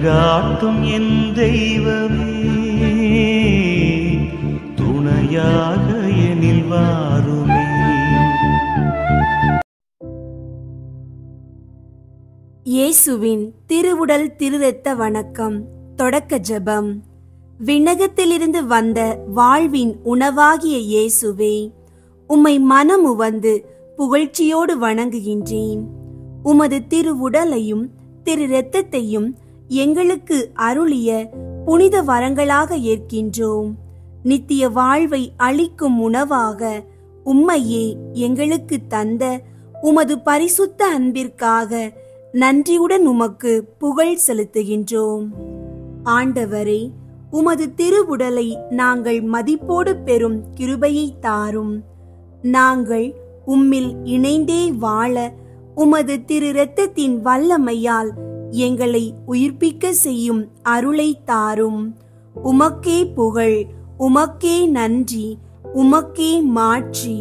வழிகாட்டும் என் தெய்வமே, துணையாக எனில் வாருமே. இயேசுவின் திருவுடல் திருரத்த வணக்கம். தொடக்க ஜெபம். விண்ணகத்திலிருந்து வந்த வாழ்வின் உணவாகிய இயேசுவே, உம்மை மனமுவந்து புகழ்ச்சியோடு வணங்குகின்றேன். உமது திருவுடலையும் திரு இரத்தத்தையும் எங்களுக்கு அருளிய புனித வரங்களாக ஏற்கின்றோம். நித்திய வாழ்வை அளிக்கும் உணவாக உம்மையே எங்களுக்கு தந்த உமது பரிசுத்த அன்பிற்காக நன்றியுடன் உமக்கு புகழ் செலுத்துகின்றோம். ஆண்டவரே, உமது திருவுடலை நாங்கள் மதிப்போடு பெறும் கிருபையை தாரும். நாங்கள் உம்மில் இணைந்தே வாழ உமது திரு இரத்தத்தின் வல்லமையால் எங்களை உயிர்ப்பிக்க செய்யும் அருளை தாரும். உமக்கே புகழ், உமக்கே நன்றி, உமக்கே மாட்சி.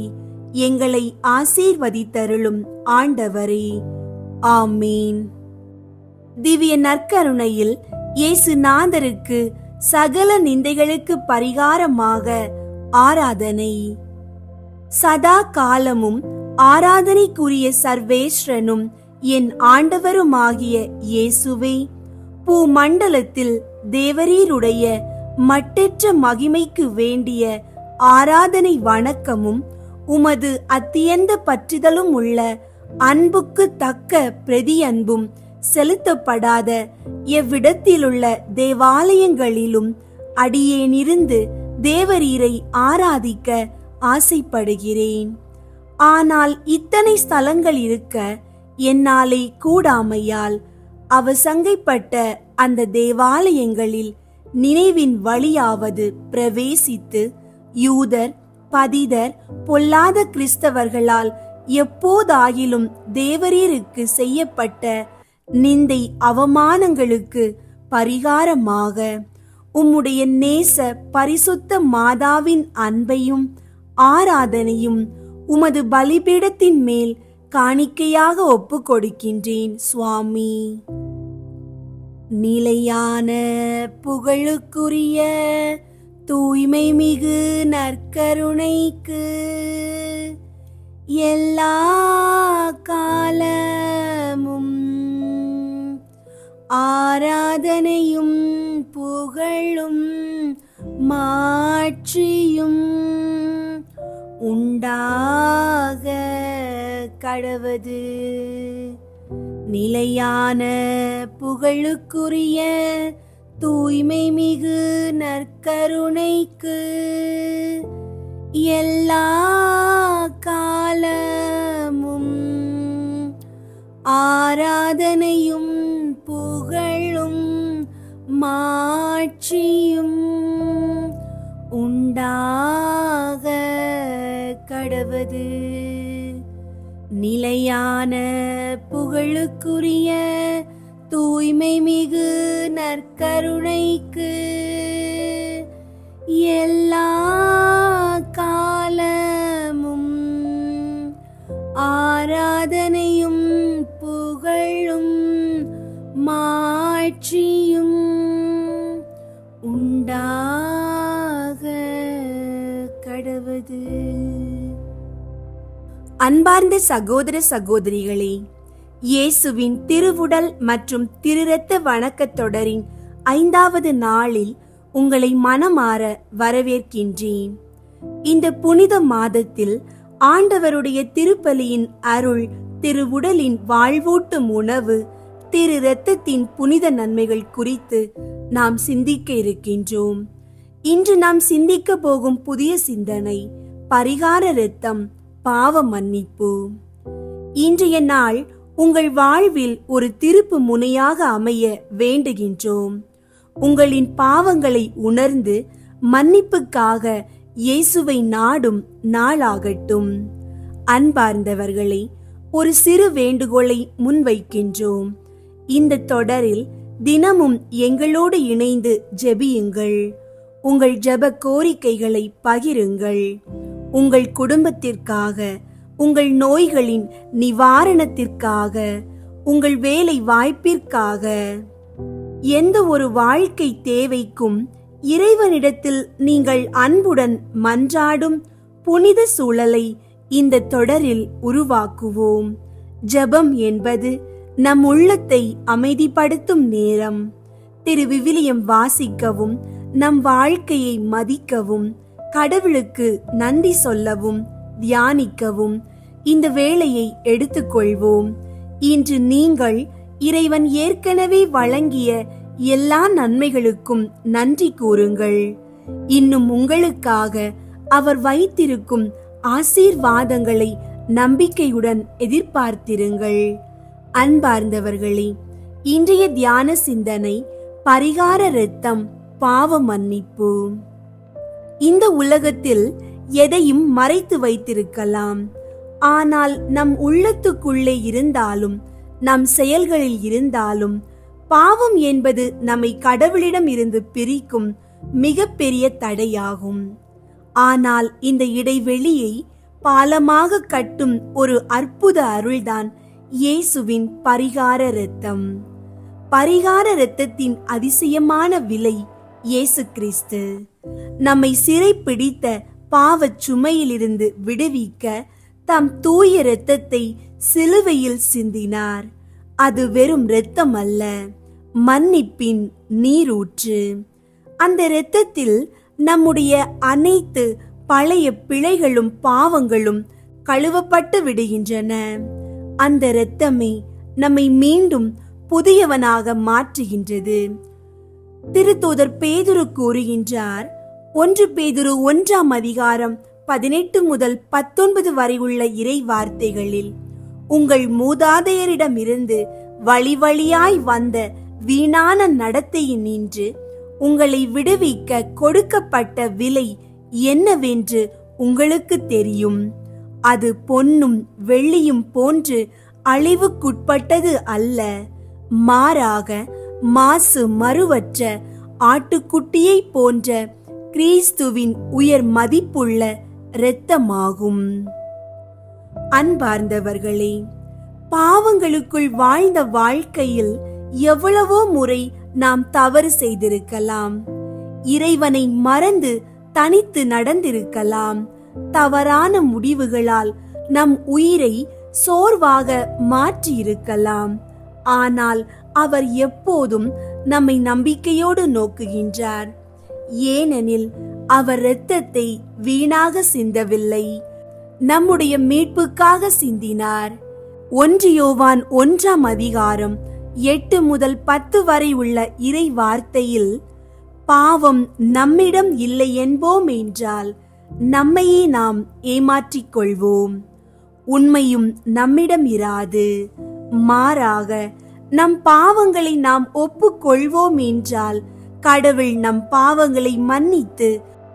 எங்களை ஆசீர்வதித்தருளும் ஆண்டவரே. ஆமீன். திவ்ய நற்கருணையில் இயேசு நாதருக்கு சகல நிந்தைகளுக்கு பரிகாரமாக ஆராதனை. சதா காலமும் ஆராதனைக்குரிய சர்வேஸ்வரனும் என் ஆண்டவருமாகிய இயேசுவே, பூமண்டலத்தில் தேவரீருடைய மட்டற்ற மகிமைக்கு வேண்டிய ஆராதனை வணக்கமும் உமது அத்தியந்த பற்றுதலும் உள்ள அன்புக்கு தக்க பிரதி அன்பும் செலுத்தப்படாத எவ்விடத்திலுள்ள தேவாலயங்களிலும் அடியேனிருந்து தேவரீரை ஆராதிக்க ஆசைப்படுகிறேன். ஆனால் இத்தனை ஸ்தலங்கள் இருக்க என்னாலே கூடாமையால் அவசங்கைப்பட்ட அந்த தேவாலயங்களில் நினைவின் வழியாவது பிரவேசித்து யூதர் பதிதர் பொல்லாத கிறிஸ்தவர்களால் எப்போதாயிலும் தேவரீருக்கு செய்யப்பட்ட நிந்தை அவமானங்களுக்கு பரிகாரமாக உம்முடைய நேச பரிசுத்த மாதாவின் அன்பையும் ஆராதனையும் உமது பலிபீடத்தின் மேல் காணிக்கையாக ஒப்பு கொடுக்கின்றேன் சுவாமி. நிலையான புகழுக்குரிய தூய்மை மிகு நற்கருணைக்கு எல்லா காலமும் ஆராதனையும் புகழும் மாட்சியும் உண்டாக கடவது. நிலையான புகழுக்குரிய தூய்மை மிகு நற்கருணைக்கு எல்லா காலமும் ஆராதனையும் புகழும் மாட்சியும் உண்டாக கடவது. நிலையான புகழுக்குரிய தூய்மை மிகு நற்கருணைக்கு எல்லா காலமும் ஆராதனையும் புகழும் மாட்சியும் உண்டாக கடவது. அன்பார்ந்த சகோதர சகோதரிகளே, இயேசுவின் திருவுடல் மற்றும் திருரத்த வணக்கத் தொடரின் 5வது நாளில் உங்களை மனமாற வரவேற்கின்றேன். இந்த புனித மாதத்தில் ஆண்டவருடைய திருப்பலியின் அருள், திருவுடலின் வாழ்வூட்டும் உணவு, திரு இரத்தத்தின் புனித நன்மைகள் குறித்து நாம் சிந்திக்க இருக்கின்றோம். இன்று நாம் சிந்திக்க போகும் புதிய சிந்தனை பரிகார இரத்தம், பாவ மன்னிப்பு. இன்றைய நாள் உங்கள் வாழ்வில் ஒரு திருப்பு முனையாக அமைய வேண்டுகின்றோம். உங்களின் பாவங்களை உணர்ந்து மன்னிப்புக்காக இயேசுவை நாடும் நாளாகட்டும். அன்பார்ந்தவர்களை, ஒரு சிறு வேண்டுகோளை முன்வைக்கின்றோம். இந்த தொடரில் தினமும் எங்களோடு இணைந்து ஜெபியுங்கள். உங்கள் ஜெப கோரிக்கைகளை பகிருங்கள். உங்கள் குடும்பத்திற்காக, உங்கள் நோய்களின் நிவாரணத்திற்காக, உங்கள் வேலை வாய்ப்பிற்காக, எந்த ஒரு வாழ்க்கை தேவைக்கும் இறைவனிடத்தில் நீங்கள் அன்புடன் மன்றாடும் புனித சூழலை இந்த தொடரில் உருவாக்குவோம். ஜெபம் என்பது நம் உள்ளத்தை அமைதிப்படுத்தும் நேரம். திருவிவிலியம் வாசிக்கவும், நம் வாழ்க்கையை மதிக்கவும், கடவுளுக்கு நன்றி சொல்லவும், தியானிக்கவும் இந்த வேளையை எடுத்துக்கொள்வோம். இன்று நீங்கள் இறைவன் ஏற்கனவே வழங்கிய எல்லா நன்மைகளுக்கும் நன்றி கூறுங்கள். இன்னும் உங்களுக்காக அவர் வைத்திருக்கும் ஆசீர்வாதங்களை நம்பிக்கையுடன் எதிர்பார்த்திருங்கள். அன்பார்ந்தவர்களே, இன்றைய தியான சிந்தனை பரிகார இரத்தம், பாவ மன்னிப்பு. இந்த உலகத்தில் எதையும் மறைத்து வைத்திருக்கலாம். ஆனால் நம் உள்ளத்துக்குள்ளே இருந்தாலும், நம் செயல்களில் இருந்தாலும், பாவம் என்பது நம்மை கடவுளிடம் இருந்து பிரிக்கும் மிகப்பெரிய தடையாகும். ஆனால் இந்த இடைவெளியை பாலமாக கட்டும் ஒரு அற்புத அருள்தான் இயேசுவின் பரிகார இரத்தம். பரிகார இரத்தத்தின் அதிசயமான விலை இயேசு கிறிஸ்து. நம்மை சிறை பிடித்த பாவச் சுமையிலிருந்து விடுவிக்க தம் தூய இரத்தத்தை சிலுவையில் சிந்தினார். அது வெறும் இரத்தம் அல்ல, மன்னிப்பின் நீரூற்று. அந்த இரத்தத்தில் நம்முடைய அனைத்து பழைய பிழைகளும் பாவங்களும் கழுவப்பட்டு விடுகின்றன. அந்த இரத்தமே நம்மை மீண்டும் புதியவனாக மாற்றுகின்றது. திருத்தூதர் பேதுரு கூறுகின்றார், 1 பேதுரு 1ஆம் அதிகாரம் 18 முதல் 19 வரை உள்ள இறை வார்த்தைகளில், உங்கள் மூதாதையரிடமிருந்து வழி வழியாய் வந்த வீணான நடத்தையினின்று உங்களை விடுவிக்க கொடுக்கப்பட்ட விலை என்னவென்று உங்களுக்கு தெரியும். அது பொன்னும் வெள்ளியும் போன்று அழிவுக்குட்பட்டது அல்ல, மாறாக மாசு மறுவற்ற ஆட்டுக்குட்டியை போன்ற கிறிஸ்துவின் உயர் மதிப்புள்ள இரத்தமாகும். அன்பார்ந்தவர்களே, பாவங்களுக்குள் வாழ்ந்த வாழ்க்கையில் எவ்வளவோ முறை நாம் தவறு செய்திருக்கலாம். இறைவனை மறந்து தனித்து நடந்திருக்கலாம். தவறான முடிவுகளால் நம் உயிரை சோர்வாக மாற்றியிருக்கலாம். ஆனால் அவர் எப்போதும் நம்மை நம்பிக்கையோடு நோக்குகின்றார். ஏனெனில் அவர் இரத்தத்தை வீணாக சிந்தவில்லை, நம்முடைய மீட்புக்காக சிந்தினார். 1 யோவான் 1ஆம் அதிகாரம் 8 முதல் 10 வரை உள்ள இறை வார்த்தையில், பாவம் நம்மிடம் இல்லை என்போம் என்றால் நம்மையே நாம் ஏமாற்றிக் கொள்வோம், உண்மையும் நம்மிடம் இராது. மாறாக நம் பாவங்களை நாம் ஒப்புக்கொள்வோம் என்றால் கடவுள் நம் பாவங்களை மன்னித்து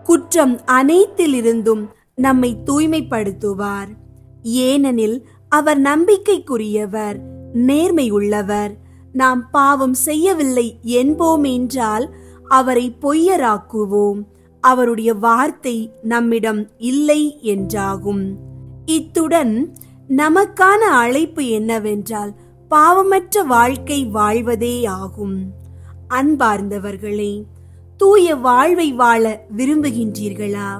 குற்றம் அனைத்திலிருந்தும் நம்மை தூய்மைப்படுத்துவார். ஏனெனில் அவர் நம்பிக்கைக்குரியவர், நேர்மை உள்ளவர். நாம் பாவம் செய்யவில்லை என்போம் என்றால் அவரை பொய்யராக்குவோம், அவருடைய வார்த்தை நம்மிடம் இல்லை என்றாகும். இத்துடன் நமக்கான அழைப்பு என்னவென்றால் பாவமற்ற வாழ்க்கை வாழ்வதே ஆகும். அன்பார்ந்தவர்களே, தூய வாழ்வை வாழ விரும்புகின்றீர்களா?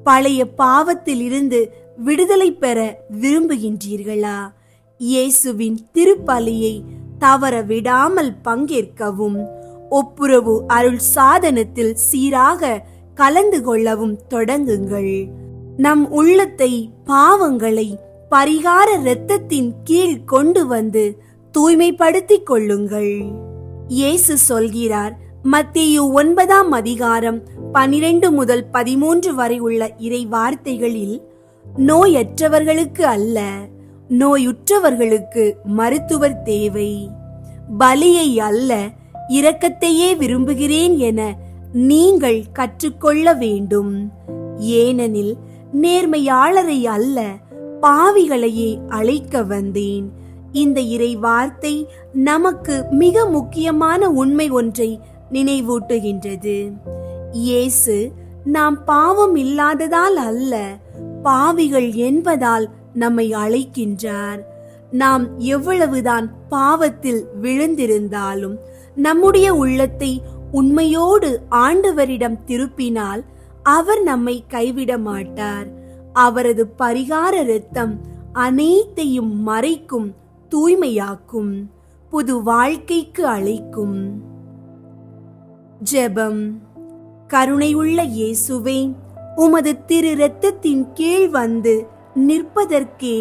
பழைய பாவத்தில் இருந்து விடுதலை பெற விரும்புகின்றீர்களா? இயேசுவின் திருப்பலியை தவற விடாமல் பங்கேற்கவும், ஒப்புரவு அருள் சாதனத்தில் சீராக கலந்து கொள்ளவும் தொடங்குங்கள். நம் உள்ளத்தை, பாவங்களை பரிகார இரத்தத்தின் கீழ் கொண்டு வந்து தூய்மைப்படுத்திக் கொள்ளுங்கள். இயேசு சொல்கிறார், மத்தேயு 9ஆம் அதிகாரம் 12 முதல் 13 வரை உள்ள இறை வார்த்தைகளில், நோயற்றவர்களுக்கு அல்ல, நோயுற்றவர்களுக்கு மருத்துவர் தேவை. பலியை அல்ல, இரக்கத்தையே விரும்புகிறேன் என நீங்கள் கற்றுக்கொள்ள வேண்டும். ஏனெனில் நேர்மையாளரை அல்ல, பாவிகளையே அழைக்க வந்தேன். இந்த இறை வார்த்தை நமக்கு மிக முக்கியமான உண்மை ஒன்றை நினைவூட்டுகின்றது. இயேசு நாம் பாவம் இல்லாததால் அல்ல, பாவிகள் என்பதால் நம்மை அழைக்கின்றார். நாம் எவ்வளவுதான் பாவத்தில் விழுந்திருந்தாலும், நம்முடைய உள்ளத்தை உண்மையோடு ஆண்டவரிடம் திருப்பினால் அவர் நம்மை கைவிட மாட்டார். அவரது பரிகார இரத்தம் அனைத்தையும் மறைக்கும், தூய்மையாக்கும், புது வாழ்க்கைக்கு அழைக்கும். ஜெபம். கருணையுள்ள இயேசுவே, உமது திரு இரத்தத்தின் கீழ் வந்து நிற்பதற்கே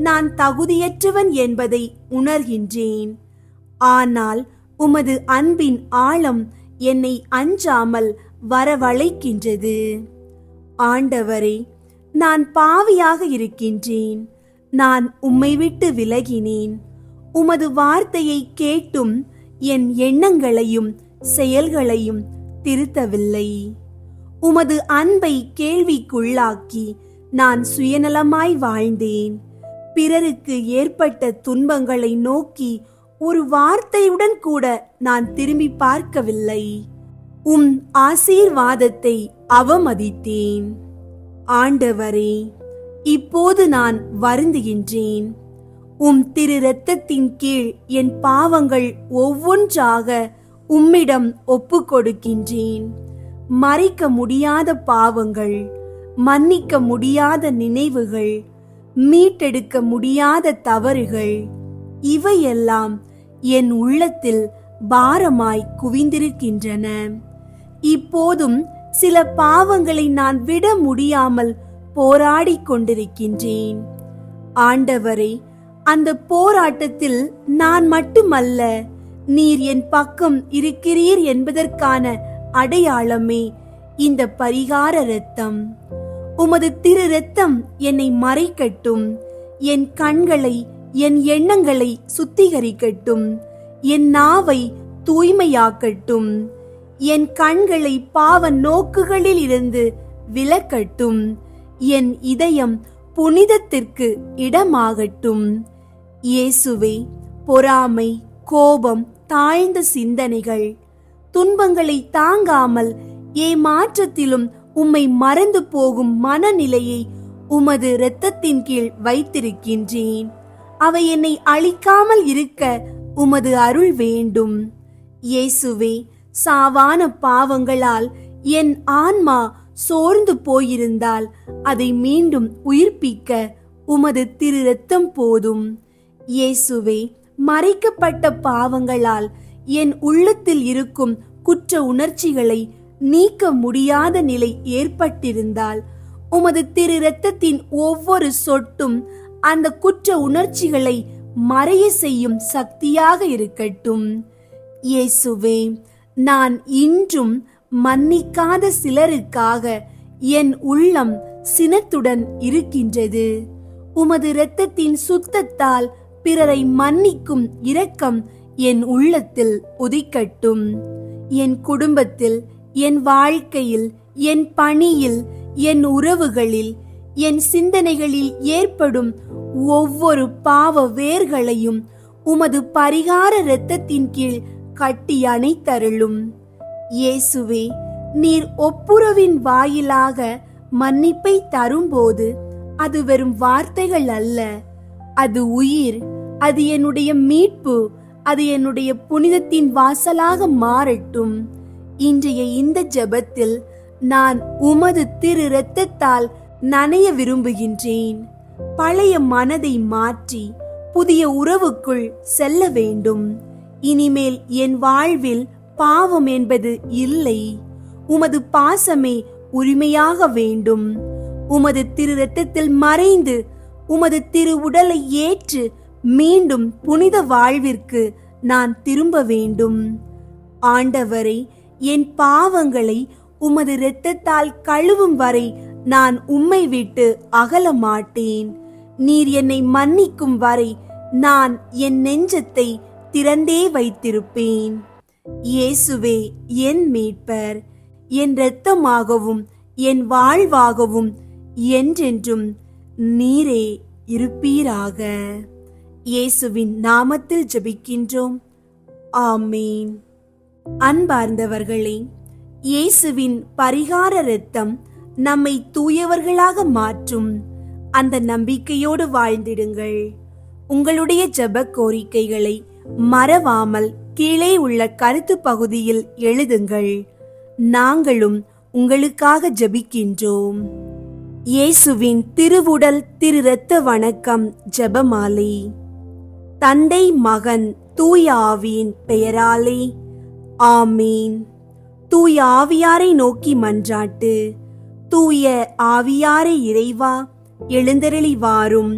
நான் தகுதியற்றவன் என்பதை உணர்கின்றேன். ஆனால் உமது அன்பின் ஆழம் என்னை அஞ்சாமல் வரவழைக்கின்றது. ஆண்டவரே, நான் பாவியாக இருக்கின்றேன். நான் உம்மை விட்டு விலகினேன். உமது வார்த்தையை கேட்டும் என் எண்ணங்களையும் செயல்களையும் திருத்தவில்லை. உமது அன்பை கேள்விக்குள்ளாக்கி நான் சுயநலமாய் வாழ்ந்தேன். பிறருக்கு ஏற்பட்ட துன்பங்களை நோக்கி ஒரு வார்த்தையுடன் கூட நான் திரும்பி பார்க்கவில்லை. உம் ஆசீர்வாதத்தை அவமதித்தேன். ஆண்டவரே, இப்போது நான் வருந்துகின்றேன். உம் திரு இரத்தத்தின் கீழ் என் பாவங்கள் ஒவ்வொன்றாக உம்மிடம் ஒப்பு கொடுக்கின்றேன். மறைக்க முடியாத பாவங்கள், மன்னிக்க முடியாத நினைவுகள், மீட்டெடுக்க முடியாத தவறுகள், இவையெல்லாம் என் உள்ளத்தில் பாரமாய் குவிந்திருக்கின்றன. இப்போதும் சில பாவங்களை நான் விட முடியாமல் போராடி கொண்டிருக்கின்றேன். ஆண்டவரே, அந்த போராட்டத்தில் நான் மட்டுமல்ல, நீர் என் பக்கம் இருக்கிறீர் என்பதற்கான அடையாளமே இந்த பரிகார இரத்தம். உமது திரு இரத்தம் என்னை மறைக்கட்டும். என் கண்களை, என் எண்ணங்களை சுத்திகரிக்கட்டும். என் நாவை தூய்மையாக்கட்டும். என் கண்களை பாவ நோக்குகளில் இருந்து விலக்கட்டும். என் இதயம் புனிதத்திற்கு இடமாகட்டும். இயேசுவே, பொறாமை, கோபம், தாழ்ந்த சிந்தனைகள், துன்பங்களை தாங்காமல் ஏமாற்றத்திலும் உம்மை மறந்து போகும் மனநிலையை உமது இரத்தத்தின் கீழ் வைத்திருக்கின்றேன். அவை என்னை அழிக்காமல் இருக்க உமது அருள் வேண்டும். இயேசுவே, சாவான பாவங்களால் என் ஆன்மா சோர்ந்து போயிருந்தால் அதை மீண்டும் உயிர்ப்பிக்க உமது திரு இரத்தம் போதும். இயேசுவே, மறைக்கப்பட்ட பாவங்களால் என் உள்ளத்தில் இருக்கும் குற்ற உணர்ச்சிகளை நீக்க முடியாத நிலை ஏற்பட்டிருந்தால் உமது திரு இரத்தத்தின் ஒவ்வொரு சொட்டும் அந்த குற்ற உணர்ச்சிகளை மறைய செய்யும் சக்தியாக இருக்கட்டும். இயேசுவே, நான் இன்றும் மன்னிக்காத சிலருக்காக என் உள்ளம் சினத்துடன் இருக்கின்றது. உமது இரத்தத்தின் சுத்தத்தால் பிறரை மன்னிக்கும் இரக்கம் என் உள்ளத்தில் உதிக்கட்டும். என் குடும்பத்தில், என் வாழ்க்கையில், என் பணியில், என் உறவுகளில், என் சிந்தனைகளில் ஏற்படும் ஒவ்வொரு பாவ வேர்களையும் உமது பரிகார இரத்தத்தின் கீழ் கட்டி அணைத்தருளும். இயேசுவே, நீர் ஒப்புரவின் வாயிலாக மன்னிப்பை தரும்போது அது வெறும் வார்த்தைகள் அல்ல, அது உயிர், அது என்னுடைய மீட்பு, அது என்னுடைய புனிதத்தின் வாசலாக மாறட்டும். இன்றைய இந்த ஜெபத்தில் நான் உமது திரு இரத்தத்தால் நனைய விரும்புகின்றேன். பழைய மனதை மாற்றி புதிய உறவுக்குள் செல்ல வேண்டும். இனிமேல் என் வாழ்வில் பாவம் என்பது இல்லை. உமது பாசமே உரிமையாக வேண்டும். உமது திரு இரத்தத்தில் மறைந்து உமது திரு உடலை ஏற்று மீண்டும் புனித வாழ்விற்கு நான் திரும்ப வேண்டும். ஆண்டவரே, என் பாவங்களை உமது இரத்தத்தால் கழுவும் வரை நான் உம்மை விட்டு அகல மாட்டேன். நீர் என்னை மன்னிக்கும் வரை நான் என் நெஞ்சத்தை திறந்தே வைத்திருப்பேன். இயேசுவே, என் மீட்பர், என் இரத்தமாகவும் என் வாழ்வாகவும் என்றென்றும் நீரே இருப்பீராக. இயேசுவின் நாமத்தில் ஜெபிக்கின்றோம். ஆமேன். அன்பார்ந்தவர்களே, இயேசுவின் பரிகார இரத்தம் நம்மை தூயவர்களாக மாற்றும். அந்த நம்பிக்கையோடு வாழ்ந்திடுங்கள். உங்களுடைய ஜெப கோரிக்கைகளை மறவாமல் கீழே உள்ள கருத்து பகுதியில் எழுதுங்கள். நாங்களும் உங்களுக்காக ஜெபிக்கின்றோம். இயேசுவின் திருவுடல் திரு இரத்த வணக்கம் ஜெபமாலை. தந்தை, மகன், தூய ஆவியின் பெயராலே ஆமீன். தூய ஆவியாரை நோக்கி மன்றாட்டு. தூய ஆவியாரை இறைவா, எழுந்தருளி வாரும்.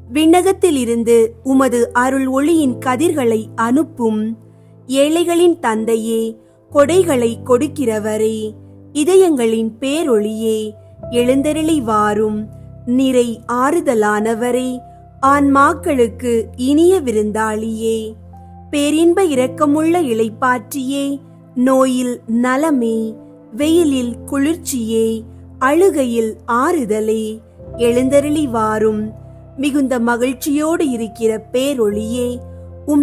விண்ணகத்தில் இருந்து உமது அருள் ஒளியின் கதிர்களை அனுப்பும். ஏழைகளின் தந்தையே, கொடைகளை கொடுக்கிறவரே, இதயங்களின் பேரொளியே, எழுந்தருளி வாரும். நிறை ஆறுதலானவரே, ஆன்மாக்களுக்கு இனிய விருந்தாளியே, பேரின்ப இரக்கமுள்ள இளைப்பாற்றியே, நோயில் நலமே, வெயிலில் குளிர்ச்சியே, அழுகையில் ஆறுதலே, எழுந்தருளி வாரும். மிகுந்த மகிழ்ச்சியோடு இருக்கிற பேரொளியே,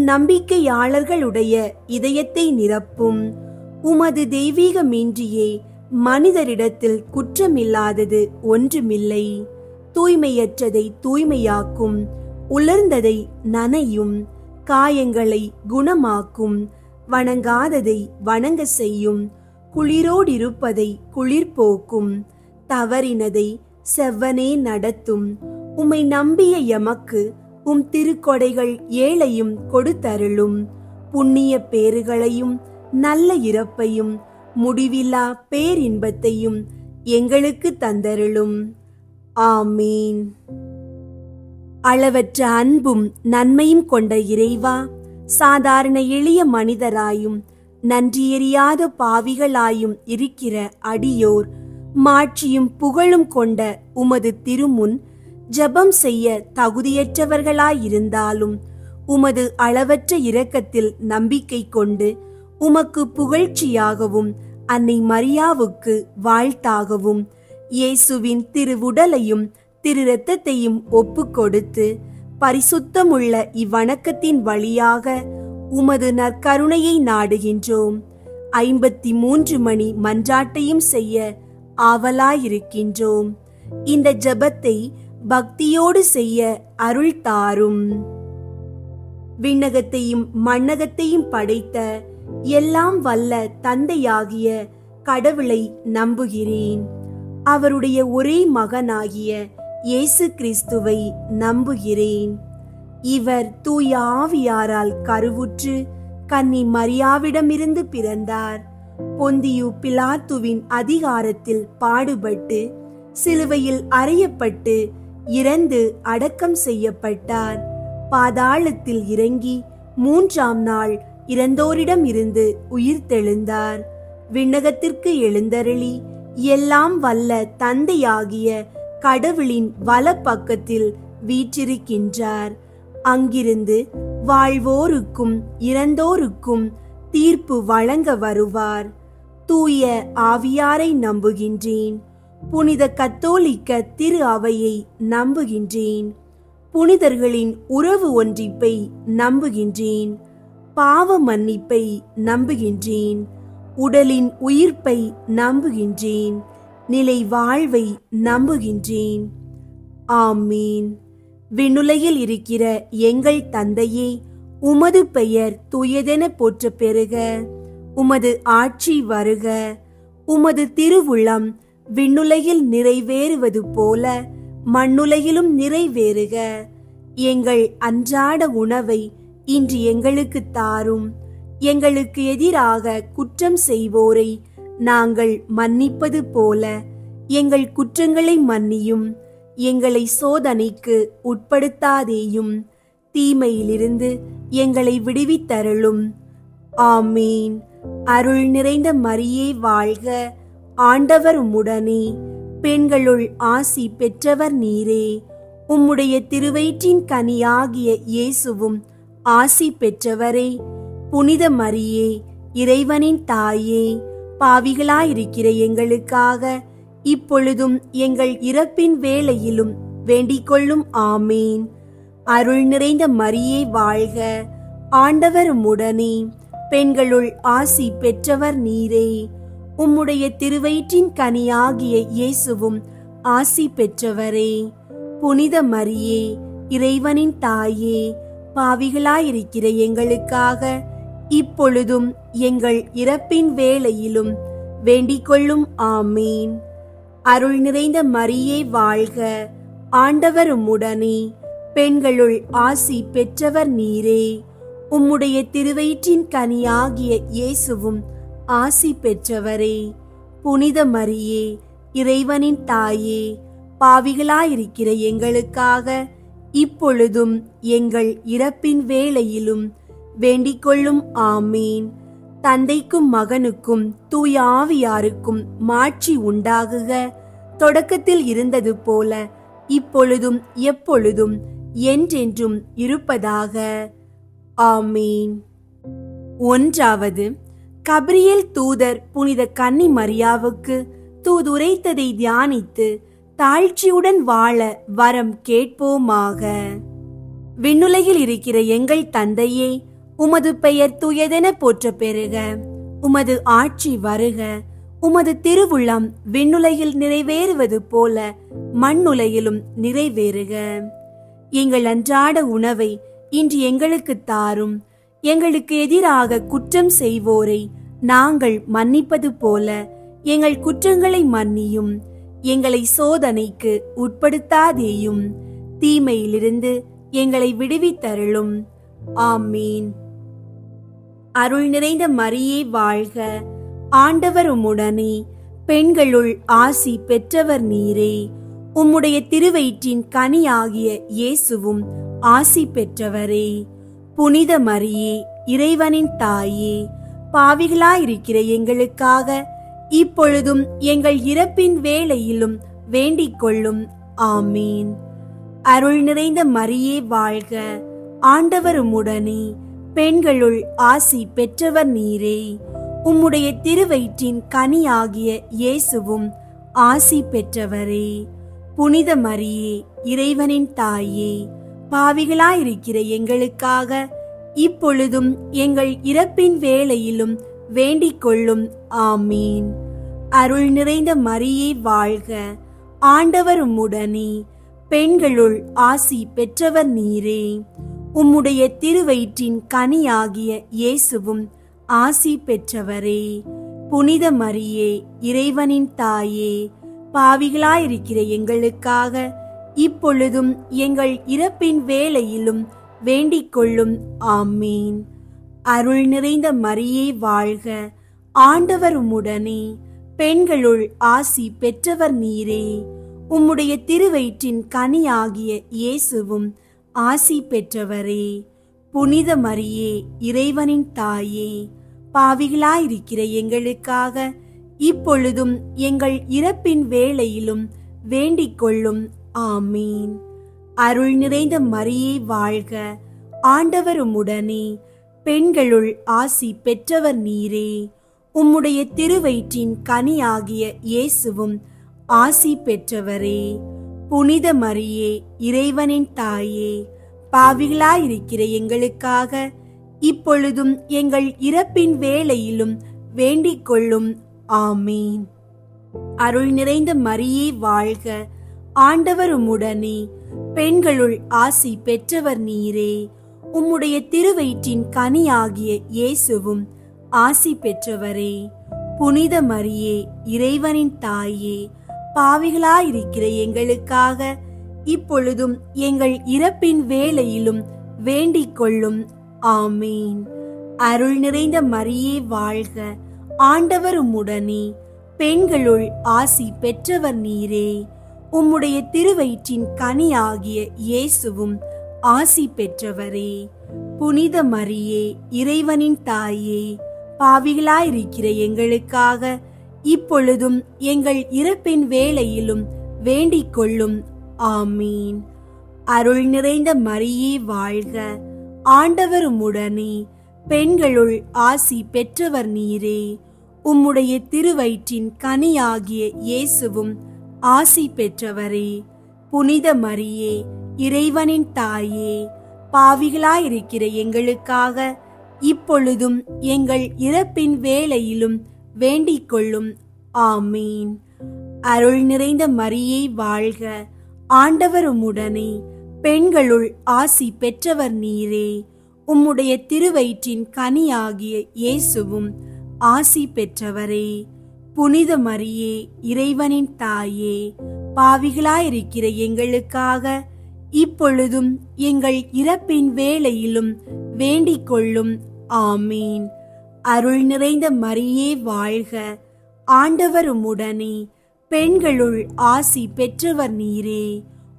நம்பிக்கையாளர்களுடைய இதயத்தை நிரப்பும். உமது தெய்வீக மீன்றியே மனிதரிடத்தில் குற்றமில்லாதது ஒன்றுமில்லை. தூய்மையற்றதை தூய்மையாக்கும், உலர்ந்ததை நனையும், காயங்களை குணமாக்கும், வணங்காததை வணங்க செய்யும், குளிரோடிருப்பதை குளிர்போக்கும், தவறினதை செவ்வனே நடத்தும். உம்மை நம்பிய எமக்கு திருக்கொடைகள் ஏழையும் கொடுத்தருளும். புண்ணிய பேறுகளையும் நல்ல இறப்பையும் முடிவில்லா பேரின்பத்தையும் எங்களுக்கு தந்தருளும். ஆமீன். அளவற்ற அன்பும் நன்மையும் கொண்ட இறைவா, சாதாரண எளிய மனிதராயும் நன்றியறியாத பாவிகளாயும் இருக்கிற அடியோர் மாட்சியும் புகழும் கொண்ட உமது திருமுன் ஜெபம் செய்ய தகுதியற்றவர்களாயிருந்தாலும் உமது அளவற்ற இரக்கத்தில் நம்பிக்கை கொண்டு உமக்கு புகழ்ச்சியாகவும் அன்னை மரியாவுக்கு வாழ்த்தாகவும் இயேசுவின் திருவுடலையும் திரு இரத்தத்தையும் ஒப்பு கொடுத்து பரிசுத்தமுள்ள இவ்வணக்கத்தின் வழியாக உமது நற்கருணையை நாடுகின்றோம். 53 மணி மன்றாட்டையும் செய்ய ஆவலாயிருக்கின்றோம். இந்த ஜெபத்தை பக்தியோடு செய்ய அருள் தாரும். விண்ணகத்தையும் மண்ணகத்தையும் படைத்த எல்லாம் வல்ல தந்தையாகிய கடவுளை நம்புகிறேன். அவருடைய ஒரே மகனாகிய இயேசு கிறிஸ்துவை நம்புகிறேன். இவர் தூய ஆவியாரால் கருவுற்று கன்னி மரியாவிடமிருந்து பிறந்தார். பொந்தியு பிலாத்துவின் அதிகாரத்தில் பாடுபட்டு சிலுவையில் அறையப்பட்டு இறந்து அடக்கம் செய்யப்பட்டார். பாதாளத்தில் இறங்கி 3ஆம் நாள் இறந்தோரிடம் இருந்து உயிர்த்தெழுந்தார். விண்ணகத்திற்கு எழுந்தருளி எல்லாம் வல்ல தந்தையாகிய கடவுளின் வலப்பக்கத்தில் வீற்றிருக்கின்றார். அங்கிருந்து வாழ்வோருக்கும் இறந்தோருக்கும் தீர்ப்பு வழங்க வருவார். தூய ஆவியாரை நம்புகின்றேன். புனித கத்தோலிக்க திரு அவையை நம்புகின்றேன். புனிதர்களின் உறவு ஒன்றிப்பை நம்புகின்றேன். பாவ மன்னிப்பை நம்புகின்றேன். உடலின் உயிர்ப்பை நம்புகின்றேன். நிலை வாழ்வை நம்புகின்றேன். ஆமீன். விண்ணுலகில் இருக்கிற எங்கள் தந்தையே, உமது பெயர் தூயதென போற்ற பெறுக. உமது ஆட்சி வருக. உமது திருவுளம் விண்ணுலகில் நிறைவேறுவது போல மண்ணுலகிலும் நிறைவேறுக. எங்கள் அன்றாட உணவை இன்று எங்களுக்கு தாரும். எங்களுக்கு எதிராக குற்றம் செய்வோரை நாங்கள் மன்னிப்பது போல எங்கள் குற்றங்களை மன்னியும். எங்களை சோதனைக்கு உட்படுத்தாதேயும், தீமையிலிருந்து எங்களை விடுவித்தருளும். ஆமீன். அருள் நிறைந்த மரியே வாழ்க. ஆண்டவர் உம்முடனே, பெண்களுள் ஆசி பெற்றவர் நீரே. உம்முடைய திருவயிற்றின் கனியாகிய இயேசுவும் ஆசி பெற்றவரே. புனித மரியே, இறைவனின் தாயே, பாவிகளாயிருக்கிற எங்களுக்காக இப்பொழுதும் எங்கள் இறப்பின் வேளையிலும் வேண்டிக் கொள்ளும். ஆமீன். அருள் நிறைந்த மரியே வாழ்க. ஆண்டவர் உம்முடனே, பெண்களுள் ஆசி பெற்றவர் நீரே. உம்முடைய திருவயிற்றின் கனியாகிய இயேசுவும் ஆசி பெற்றவரே. புனித மரியே, இறைவனின் தாயே, பாவிகளாயிருக்கிற எங்களுக்காக இப்பொழுதும் எங்கள் இறப்பின் வேளையிலும் வேண்டிக் கொள்ளும். ஆமீன். அருள் நிறைந்த மரியே வாழ்க, ஆண்டவர் உம்முடனே, பெண்களுள் ஆசி பெற்றவர் நீரே. உம்முடைய திருவயிற்றின் கனியாகிய இயேசுவும் ஆசி பெற்றவரே. புனித மரியே, இறைவனின் தாயே, பாவிகளாயிருக்கிற எங்களுக்காக இப்பொழுதும் எங்கள் இறப்பின் வேளையிலும் வேண்டிக் கொள்ளும். ஆமீன். தந்தைக்கும் மகனுக்கும் தூய ஆவியாருக்கும் மாட்சி உண்டாகுக. தொடக்கத்தில் இருந்தது போல இப்பொழுதும் எப்பொழுதும் என்றென்றும் இருப்பதாக. ஆமீன். ஒன்றாவது, கபிரியேல் தூதர் புனித கன்னி மரியாவுக்கு தூதுரைத்ததை தியானித்து தாழ்ச்சியுடன் வாழ வரம் கேட்போமாக. விண்ணுலகில் இருக்கிற எங்கள் தந்தையே, உமது பெயர் தூயதென போற்ற பெறுக. உமது ஆட்சி வருக. உமது திருவுள்ளம் விண்ணுலகில் நிறைவேறுவது போல மண்ணுலகிலும் நிறைவேறுக. எங்கள் அன்றாட உணவை இன்று எங்களுக்கு தாரும். எங்களுக்கு எதிராக குற்றம் செய்வோரை நாங்கள் மன்னிப்பது போல எங்கள் குற்றங்களை மன்னியும். எங்களை சோதனைக்கு உட்படுத்தாதேயும், தீமையிலிருந்து எங்களை விடுவித்தருளும். ஆமீன். அருள் நிறைந்த மரியே வாழ்க, ஆண்டவர் உம்முடனே, பெண்களுள் ஆசி பெற்றவர் நீரே. உம்முடைய திருவயிற்றின் கனியாகிய இயேசுவும் ஆசி பெற்றவரே. புனித மரியே, இறைவனின் தாயே, பாவிகளாயிருக்கிற எங்களுக்காக இப்பொழுதும் எங்கள் இறப்பின் வேளையிலும் வேண்டிக் கொள்ளும். ஆமீன். அருள் நிறைந்த மரியே வாழ்க, ஆண்டவர் உம்முடனே, பெண்களுள் ஆசி பெற்றவர் நீரே. உம்முடைய திருவயிற்றின் கனியாகிய இயேசுவும் ஆசி பெற்றவரே. புனித மரியே, இறைவனின் தாயே, பாவிகளாயிருக்கிற எங்களுக்காக இப்பொழுதும் எங்கள் இறப்பின் வேளையிலும் வேண்டிக் கொள்ளும். ஆமீன். அருள் நிறைந்த மரியே வாழ்க, ஆண்டவர் உம்முடனே, பெண்களுள் ஆசி பெற்றவர் நீரே. உம்முடைய திருவயிற்றின் கனியாகிய இயேசுவும் ஆசி பெற்றவரே. புனித மரியே, இறைவனின் தாயே, பாவிகளாயிருக்கிற எங்களுக்காக இப்பொழுதும் எங்கள் இறப்பின் வேளையிலும் வேண்டிக் கொள்ளும். ஆமீன். அருள் நிறைந்த மரியே வாழ்க, ஆண்டவர் உம்முடனே, பெண்களுள் ஆசி பெற்றவர் நீரே. உம்முடைய திருவயிற்றின் கனியாகிய இயேசுவும் ஆசி பெற்றவரே. புனித மரியே, இறைவனின் தாயே, பாவிகளாயிருக்கிற எங்களுக்காக இப்பொழுதும் எங்கள் இறப்பின் வேளையிலும் வேண்டிக் கொள்ளும். ஆமீன். அருள் நிறைந்த மரியே வாழ்க, ஆண்டவர் உம்முடனே, பெண்களுள் ஆசி பெற்றவர் நீரே. உம்முடைய திருவயிற்றின் கனியாகிய இயேசுவும் ஆசி பெற்றவரே. புனித மரியே, இறைவனின் தாயே, பாவிகளாயிருக்கிற எங்களுக்காக இப்பொழுதும் எங்கள் இறப்பின் வேளையிலும் வேண்டிக் கொள்ளும். ஆமீன். அருள் நிறைந்த மரியே வாழ்க, ஆண்டவர் உம்முடனே, பெண்களுள் ஆசி பெற்றவர் நீரே. உம்முடைய திருவயிற்றின் கனியாகிய இயேசுவும் ஆசி பெற்றவரே. புனித மரியே, இறைவனின் தாயே, பாவிகளாயிருக்கிற எங்களுக்காக இப்பொழுதும் எங்கள் இறப்பின் வேளையிலும் வேண்டிக் கொள்ளும். ஆமீன். அருள் நிறைந்த மரியே வாழ்க, ஆண்டவர் உம்முடனே, பெண்களுள் ஆசி பெற்றவர் நீரே. உம்முடைய திருவயிற்றின் கனியாகிய இயேசுவும் ஆசி பெற்றவரே. புனித மரியே, இறைவனின் தாயே, பாவிகளாயிருக்கிற எங்களுக்காக இப்பொழுதும் எங்கள் இறப்பின் வேளையிலும் வேண்டிக் கொள்ளும். ஆமீன். அருள் நிறைந்த மரியே வாழ்க, ஆண்டவர் உம்முடனே, பெண்களுள் ஆசி பெற்றவர் நீரே. உம்முடைய திருவயிற்றின் கனியாகிய இயேசுவும் ஆசி பெற்றவரே. புனித மரியே, இறைவனின் தாயே, பாவிகளாயிருக்கிற எங்களுக்காக இப்பொழுதும் எங்கள் இறப்பின் வேளையிலும் வேண்டிக் கொள்ளும். ஆமீன். அருள் நிறைந்த மரியே வாழ்க, ஆண்டவர் உம்முடனே, பெண்களுள் ஆசி பெற்றவர் நீரே. உம்முடைய திருவயிற்றின் கனியாகிய இயேசுவும் ஆசி பெற்றவரே. புனித மரியே, இறைவனின் தாயே, பாவிகளாயிருக்கிற எங்களுக்காக இப்பொழுதும் எங்கள் இறப்பின் வேளையிலும் வேண்டிக் கொள்ளும். ஆமீன். அருள் நிறைந்த மரியே வாழ்க, ஆண்டவர் உம்முடனே, பெண்களுள் ஆசி பெற்றவர் நீரே.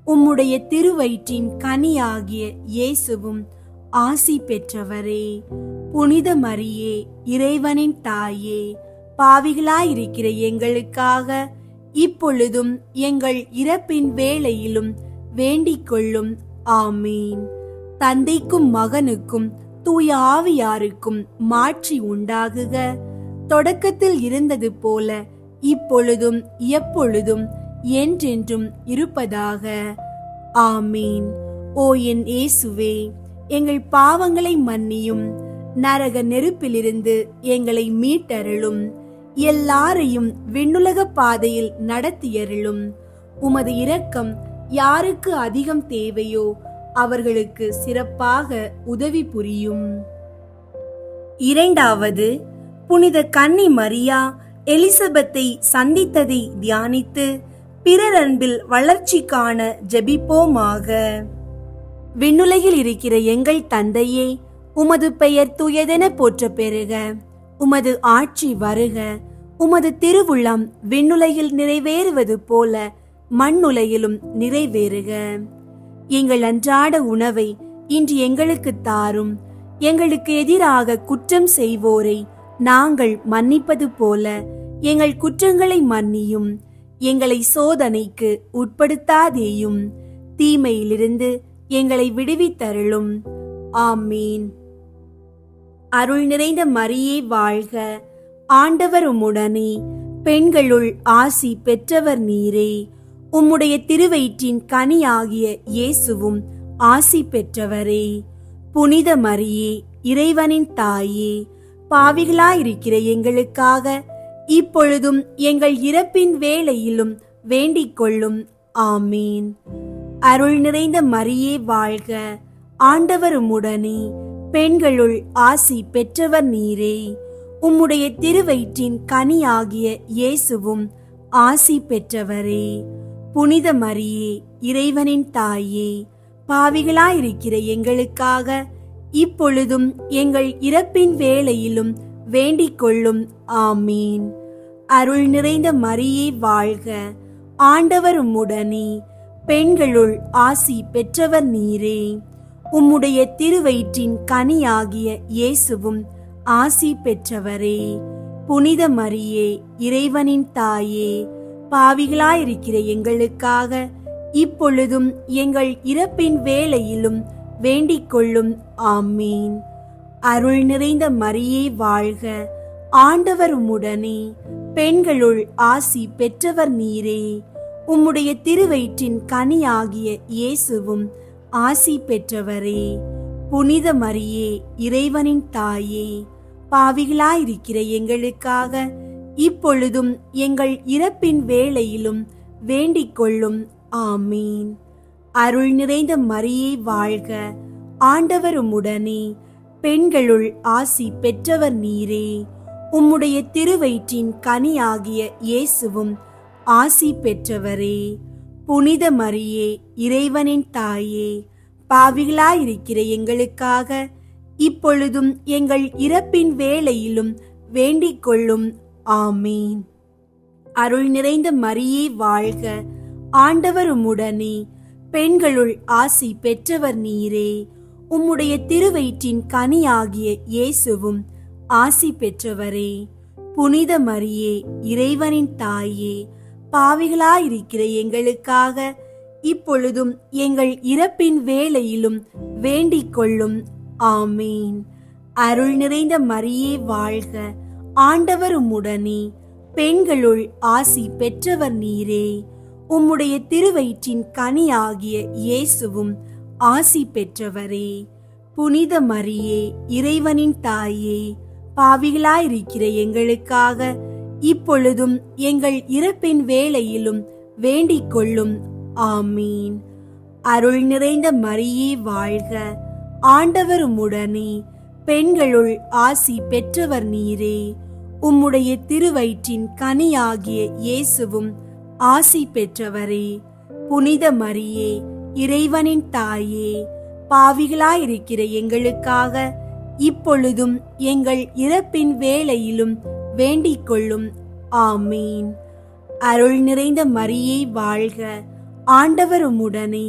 உம்முடைய திருவயிற்றின் கனியாகிய இயேசுவும் ஆசி பெற்றவரே. புனித மரியே, இறைவனின் தாயே, பாவிகளாயிருக்கிற எங்களுக்காக இப்பொழுதும் எங்கள் இறப்பின் வேளையிலும் வேண்டிக் கொள்ளும். ஆமீன். தந்தைக்கும் மகனுக்கும் தூய ஆவியாருக்கும் மாட்சி உண்டாகுக. தொடக்கத்தில் இருந்தது போல இப்பொழுதும் எப்பொழுதும் என்றென்றும் இருப்பதாக. ஆமீன். ஓ என் இயேசுவே, எங்கள் பாவங்களை மன்னியும், நரக நெருப்பிலிருந்து எங்களை மீட்டருளும், எல்லாரையும் விண்ணுலக பாதையில் நடத்தியருளும். உமது இரக்கம் யாருக்கு அதிகம் தேவையோ அவர்களுக்கு சிறப்பாக உதவி புரியும். இரண்டாவது, புனித கன்னி மரியா எலிசபெத்தை சந்தித்ததை தியானித்து பிறர் அன்பில் வளர்ச்சி காண ஜெபிப்போமாக. விண்ணுலகில் இருக்கிற எங்கள் தந்தையே, உமது பெயர் தூயதென போற்ற பெறுக. உமது ஆட்சி வருக. உமது திருவுள்ளம் விண்ணுலகில் நிறைவேறுவது போல மண்ணுலகிலும் நிறைவேறுக. எங்கள் அன்றாட உணவை இன்று எங்களுக்கு தாரும். எங்களுக்கு எதிராக குற்றம் செய்வோரை நாங்கள் மன்னிப்பது போல எங்கள் குற்றங்களை மன்னியும். எங்களை சோதனைக்கு உட்படுத்தாதேயும், தீமையிலிருந்து எங்களை விடுவித்தருளும். ஆமீன். அருள் நிறைந்த மரியே வாழ்க, ஆண்டவர் உம்முடனே, பெண்களுள் ஆசி பெற்றவர் நீரே. உம்முடைய திருவயிற்றின் கனியாகிய இயேசுவும் ஆசி பெற்றவரே. புனித மரியே, இறைவனின் தாயே, பாவிகளாயிருக்கிற எங்களுக்காக இப்பொழுதும் எங்கள் இறப்பின் வேளையிலும் வேண்டிக் கொள்ளும். ஆமீன். அருள் நிறைந்த மரியே வாழ்க, ஆண்டவர் உம்முடனே, பெண்களுள் ஆசி பெற்றவர் நீரே. உம்முடைய திருவயிற்றின் கனியாகிய இயேசுவும் ஆசி பெற்றவரே. புனித மரியே, இறைவனின் தாயே, பாவிகளாயிருக்கிற எங்களுக்காக இப்பொழுதும் எங்கள் இறப்பின் வேளையிலும் வேண்டிக் கொள்ளும். ஆமீன். அருள் நிறைந்த மரியே வாழ்க, ஆண்டவர் உம்முடனே, பெண்களுள் ஆசி பெற்றவர் நீரே. உம்முடைய திருவயிற்றின் கனியாகிய இயேசுவும் ஆசி பெற்றவரே. புனித மரியே, இறைவனின் தாயே, பாவிகளாயிருக்கிற எங்களுக்காக இப்பொழுதும் எங்கள் இறப்பின் வேளையிலும் வேண்டிக் கொள்ளும். ஆமீன். அருள் நிறைந்த மரியே வாழ்க, ஆண்டவர் உம்முடனே, பெண்களுள் ஆசி பெற்றவர் நீரே. உம்முடைய திருவயிற்றின் கனியாகிய இயேசுவும் ஆசி பெற்றவரே. புனித மரியே, இறைவனின் தாயே, பாவிகளாயிருக்கிற எங்களுக்காக இப்பொழுதும் எங்கள் இறப்பின் வேளையிலும் வேண்டிக் கொள்ளும். ஆமீன். அருள் நிறைந்த மரியே வாழ்க, ஆண்டவர் உம்முடனே, பெண்களுள் ஆசி பெற்றவர் நீரே. உம்முடைய திருவயிற்றின் கனியாகிய இயேசுவும் ஆசி பெற்றவரே. புனித மரியே, இறைவனின் தாயே, பாவிகளாயிருக்கிற எங்களுக்காக இப்பொழுதும் எங்கள் இறப்பின் வேளையிலும் வேண்டிக் கொள்ளும். ஆமீன். அருள் நிறைந்த மரியே வாழ்க, ஆண்டவர் உம்முடனே, பெண்களுள் ஆசி பெற்றவர் நீரே. உம்முடைய திருவயிற்றின் கனியாகிய இயேசுவும் ஆசி பெற்றவரே. புனித மரியே, இறைவனின் தாயே, பாவிகளாயிருக்கிற எங்களுக்காக இப்பொழுதும் எங்கள் இறப்பின் வேளையிலும் வேண்டிக் கொள்ளும். ஆமீன். அருள் நிறைந்த மரியே வாழ்க, ஆண்டவர் உம்முடனே, பெண்களுள் ஆசி பெற்றவர் நீரே. உம்முடைய திருவயிற்றின் கனியாகிய இயேசுவும் ஆசி பெற்றவரே. புனித மரியே, இறைவனின் தாயே, பாவிகளாயிருக்கிற எங்களுக்காக இப்பொழுதும் எங்கள் இறப்பின் வேளையிலும் வேண்டிக் கொள்ளும். ஆமீன். அருள் நிறைந்த மரியே வாழ்க, ஆண்டவர் உம்முடனே, பெண்களுள் ஆசி பெற்றவர் நீரே. உம்முடைய திருவயிற்றின் கனியாகிய இயேசுவும் ஆசி பெற்றவரே. புனித மரியே, இறைவனின் தாயே, பாவிகளாயிருக்கிற எங்களுக்காக இப்பொழுதும் எங்கள் இறப்பின் வேளையிலும் வேண்டிக் கொள்ளும். ஆமீன். அருள் நிறைந்த மரியே வாழ்க, ஆண்டவர் உம்முடனே,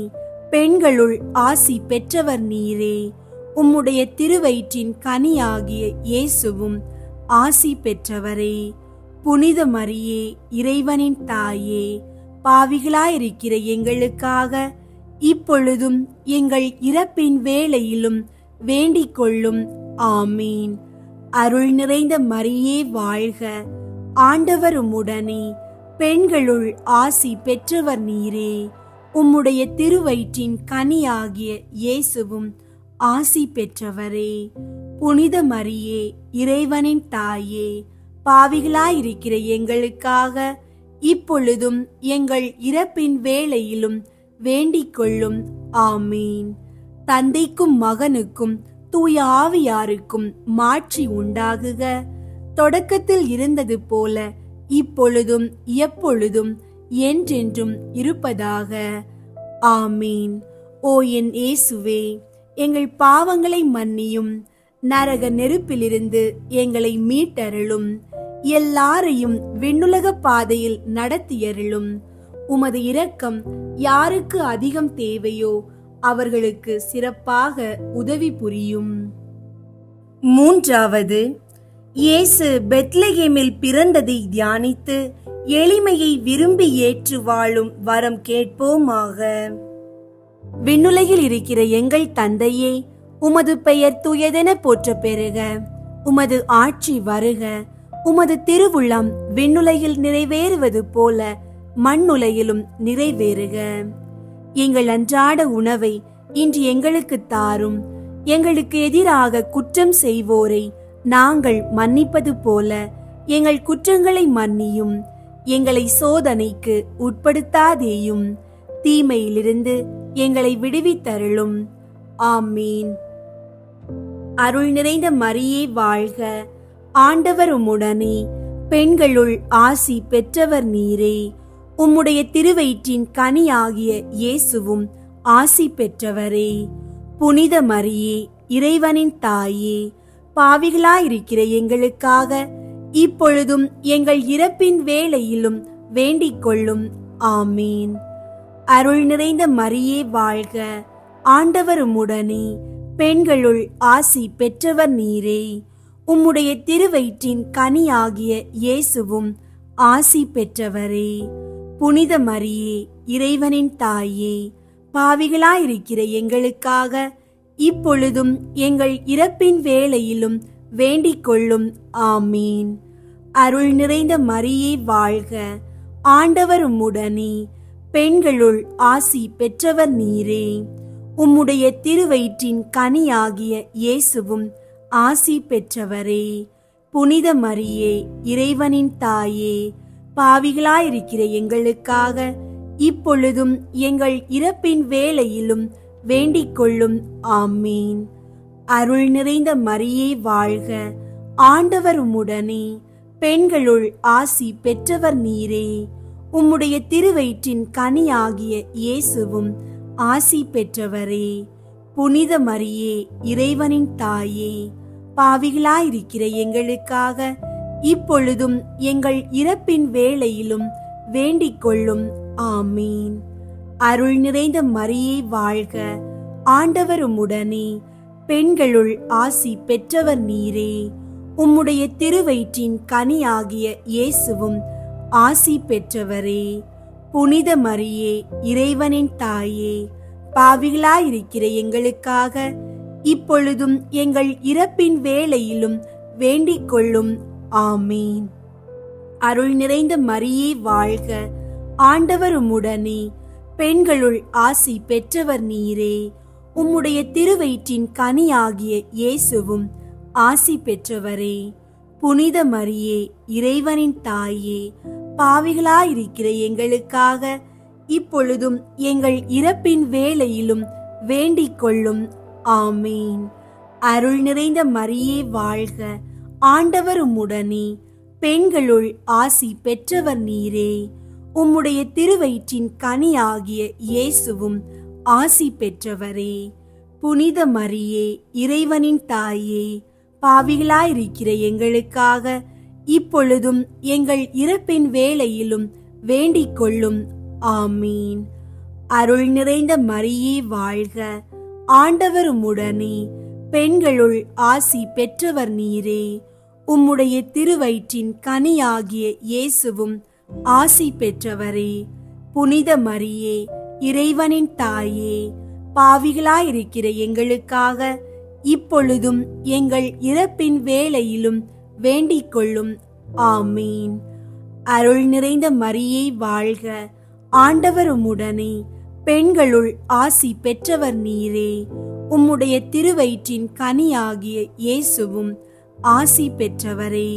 பெண்களுள் ஆசி பெற்றவர் நீரே. உம்முடைய திருவயிற்றின் கனியாகிய இயேசுவும் ஆசி பெற்றவரே. புனித மரியே, இறைவனின் தாயே, பாவிகளாயிருக்கிற எங்களுக்காக இப்பொழுதும் எங்கள் இறப்பின் வேளையிலும் வேண்டிக் கொள்ளும். ஆமீன். அருள் நிறைந்த மரியே வாழ்க, ஆண்டவர் உம்முடனே, பெண்களுள் ஆசி பெற்றவர் நீரே. உம்முடைய திருவயிற்றின் கனியாகிய இயேசுவும் ஆசி பெற்றவரே. புனித மரியே, இறைவனின் தாயே, பாவிகளாயிருக்கிற எங்களுக்காக இப்பொழுதும் எங்கள் இறப்பின் வேளையிலும் வேண்டிக் கொள்ளும். ஆமீன். தந்தைக்கும் மகனுக்கும் தூய ஆவியாருக்கும் மாட்சி உண்டாகுக. தொடக்கத்தில் இருந்தது போல இப்பொழுதும் எப்பொழுதும் என்றென்றும் இருப்பதாக. ஆமீன். ஓ என் இயேசுவே, எங்கள் பாவங்களை மன்னியும், நரக நெருப்பிலிருந்து எங்களை மீட்டருளும், எல்லாரையும் விண்ணுலக பாதையில் நடத்தியருளும். உமது இரக்கம் யாருக்கு அதிகம் தேவையோ அவர்களுக்கு சிறப்பாக உதவி புரியும். மூன்றாவது, இயேசு பெத்லகேமில் பிறந்ததை தியானித்து எளிமையை விரும்பி ஏற்று வாழும் வரம் கேட்போமாக. விண்ணுலகில் இருக்கிற எங்கள் தந்தையே, உமது பெயர் தூயதென போற்ற பெறுக. உமது ஆட்சி வருக. உமது திருவுள்ளம் விண்ணுலகில் நிறைவேறுவது போல மண்ணுலகிலும் நிறைவேறுக. எங்கள் அன்றாட உணவை இன்று எங்களுக்கு தாரும். எங்களுக்கு எதிராக குற்றம் செய்வோரை நாங்கள் மன்னிப்பது போல எங்கள் குற்றங்களை மன்னியும். எங்களை சோதனைக்கு உட்படுத்தாதேயும், தீமையிலிருந்து எங்களை விடுவித்தருளும். ஆமீன். அருள் நிறைந்த மரியே வாழ்க, ஆண்டவர் உம்முடனே, பெண்களுள் ஆசி பெற்றவர் நீரே. உம்முடைய திருவயிற்றின் கனியாகிய இயேசுவும் ஆசி பெற்றவரே. புனித மரியே, இறைவனின் தாயே, பாவிகளாயிருக்கிற எங்களுக்காக இப்பொழுதும் எங்கள் இறப்பின் வேளையிலும் வேண்டிக் கொள்ளும். ஆமீன். அருள் நிறைந்த மரியே வாழ்க, ஆண்டவர் உம்முடனே, பெண்களுள் ஆசி பெற்றவர் நீரே. உம்முடைய திருவயிற்றின் கனியாகிய இயேசுவும் ஆசி பெற்றவரே. புனித மரியே, இறைவனின் தாயே, பாவிகளாயிருக்கிற எங்களுக்காக இப்பொழுதும் எங்கள் இறப்பின் வேளையிலும் வேண்டிக் கொள்ளும். ஆமீன். அருள் நிறைந்த மரியே வாழ்க, ஆண்டவர் உம்முடனே, பெண்களுள் ஆசி பெற்றவர் நீரே. உம்முடைய திருவயிற்றின் கனியாகிய இயேசுவும் ஆசி பெற்றவரே. புனித மரியே, இறைவனின் தாயே, பாவிகளாயிருக்கிற எங்களுக்காக இப்பொழுதும் எங்கள் இறப்பின் வேளையிலும் வேண்டிக் கொள்ளும். ஆமீன். அருள் நிறைந்த மரியே வாழ்க, ஆண்டவர் உம்முடனே, பெண்களுள் ஆசி பெற்றவர் நீரே. உம்முடைய திருவயிற்றின் கனியாகிய இயேசுவும் ஆசி பெற்றவரே. புனித மரியே, இறைவனின் தாயே, பாவிகளாயிருக்கிற எங்களுக்காக இப்பொழுதும் எங்கள் இறப்பின் வேளையிலும் வேண்டிக் கொள்ளும். ஆமீன். அருள் நிறைந்த மரியே வாழ்க, ஆண்டவர் உம்முடனே, பெண்களுள் ஆசி பெற்றவர் நீரே. உம்முடைய திருவயிற்றின் கனியாகிய இயேசுவும் ஆசி பெற்றவரே. புனித மரியே, இறைவனின் தாயே, பாவிகளாயிருக்கிற எங்களுக்காக இப்பொழுதும் எங்கள் இறப்பின் வேளையிலும் வேண்டிக் கொள்ளும். ஆமீன். அருள் நிறைந்த மரியே வாழ்க, ஆண்டவர் உம்முடனே, பெண்களுள் ஆசி பெற்றவர் நீரே. உம்முடைய திருவயிற்றின் கனியாகிய இயேசுவும் ஆசி பெற்றவரே. புனித மரியே, இறைவனின் தாயே, பாவிகளாயிருக்கிற எங்களுக்காக இப்பொழுதும் எங்கள் இறப்பின் வேளையிலும் வேண்டிக் கொள்ளும். ஆமீன். அருள் நிறைந்த மரியே வாழ்க, ஆண்டவர் உம்முடனே, பெண்களுள் ஆசி பெற்றவர் நீரே. உம்முடைய திருவயிற்றின் கனியாகிய இயேசுவும் ஆசி பெற்றவரே. புனித மரியே, இறைவனின் தாயே, பாவிகளாயிருக்கிற எங்களுக்காக இப்பொழுதும் எங்கள் இறப்பின் வேளையிலும் வேண்டிக் கொள்ளும். ஆமீன். அருள் நிறைந்த மரியே வாழ்க, ஆண்டவர் உம்முடனே, பெண்களுள் ஆசி பெற்றவர் நீரே. உம்முடைய திருவயிற்றின் கனியாகிய இயேசுவும் ஆசி பெற்றவரே. புனித மரியே, இறைவனின் தாயே, பாவிகளாயிருக்கிற எங்களுக்காக இப்பொழுதும் எங்கள் இறப்பின் வேளையிலும் வேண்டிக் கொள்ளும். ஆமீன். அருள் நிறைந்த மரியே வாழ்க, ஆண்டவர் உம்முடனே, பெண்களுள் ஆசி பெற்றவர் நீரே. உம்முடைய திருவயிற்றின் கனியாகிய இயேசுவும் ஆசி பெற்றவரே.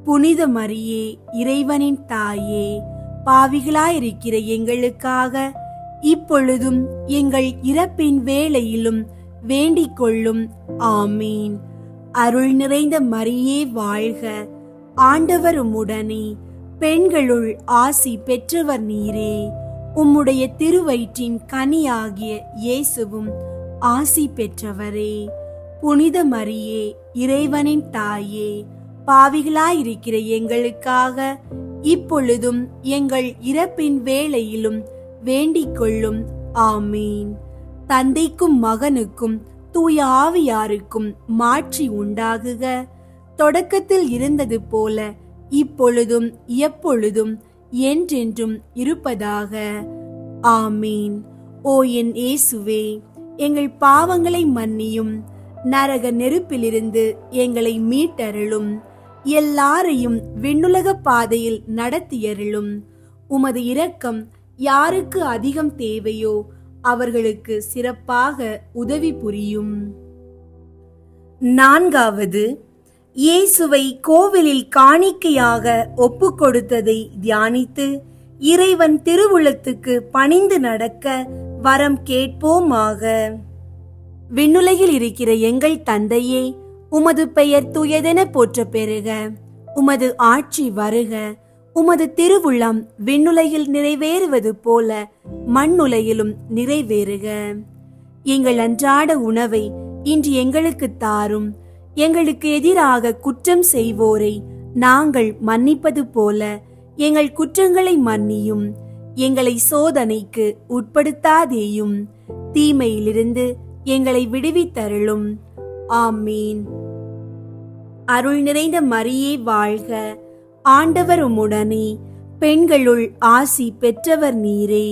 புனித மரியே, இறைவனின் தாயே, பாவிகளாயிருக்கிற எங்களுக்காக இப்பொழுதும் எங்கள் இறப்பின் வேளையிலும் வேண்டிக் கொள்ளும். ஆமீன். அருள் நிறைந்த மரியே வாழ்க, ஆண்டவர் உம்முடனே, பெண்களுள் ஆசி பெற்றவர் நீரே. உம்முடைய திருவயிற்றின் கனியாகிய இயேசுவும் ஆசி பெற்றவரே. புனித மரியே, இறைவனின் தாயே, பாவிகளாயிருக்கிற எங்களுக்காக இப்பொழுதும் எங்கள் இறப்பின் வேளையிலும் வேண்டிக் கொள்ளும். ஆமீன். தந்தைக்கும் மகனுக்கும் தூய ஆவியாருக்கும் மாட்சி உண்டாகுக. தொடக்கத்தில் இருந்தது போல இப்பொழுதும் எப்பொழுதும் என்றென்றும் இருப்பதாக. ஆமீன். ஓ என் இயேசுவே, எங்கள் பாவங்களை மன்னியும், நரக நெருப்பிலிருந்து எங்களை மீட்டருளும், எல்லாரையும் விண்ணுலக பாதையில் நடத்தியருளும். உமது இரக்கம் யாருக்கு அதிகம் தேவையோ அவர்களுக்கு சிறப்பாக உதவி புரியும். நான்காவது, இயேசுவை கோவிலில் காணிக்கையாக ஒப்பு கொடுத்ததை தியானித்து இறைவன் திருவுளத்துக்கு பணிந்து நடக்க வரம் கேட்போமாக. விண்ணுலகில் இருக்கிற எங்கள் தந்தையே, உமது பெயர் தூயதென போற்ற பெறுக. உமது ஆட்சி வருக. உமது திருவுளம் விண்ணுலகில் நிறைவேறுவது போல மண்ணுலகிலும் நிறைவேறுக. எங்கள் அன்றாட உணவை இன்று எங்களுக்கு தாரும். எங்களுக்கு எதிராக குற்றம் செய்வோரை நாங்கள் மன்னிப்பது போல எங்கள் குற்றங்களை மன்னியும். எங்களை சோதனைக்கு உட்படுத்தாதேயும், தீமையிலிருந்து எங்களை விடுவித்தருளும். ஆமீன். அருள் நிறைந்த மரியே வாழ்க, ஆண்டவர் உம்முடனே, பெண்களுள் ஆசி பெற்றவர் நீரே.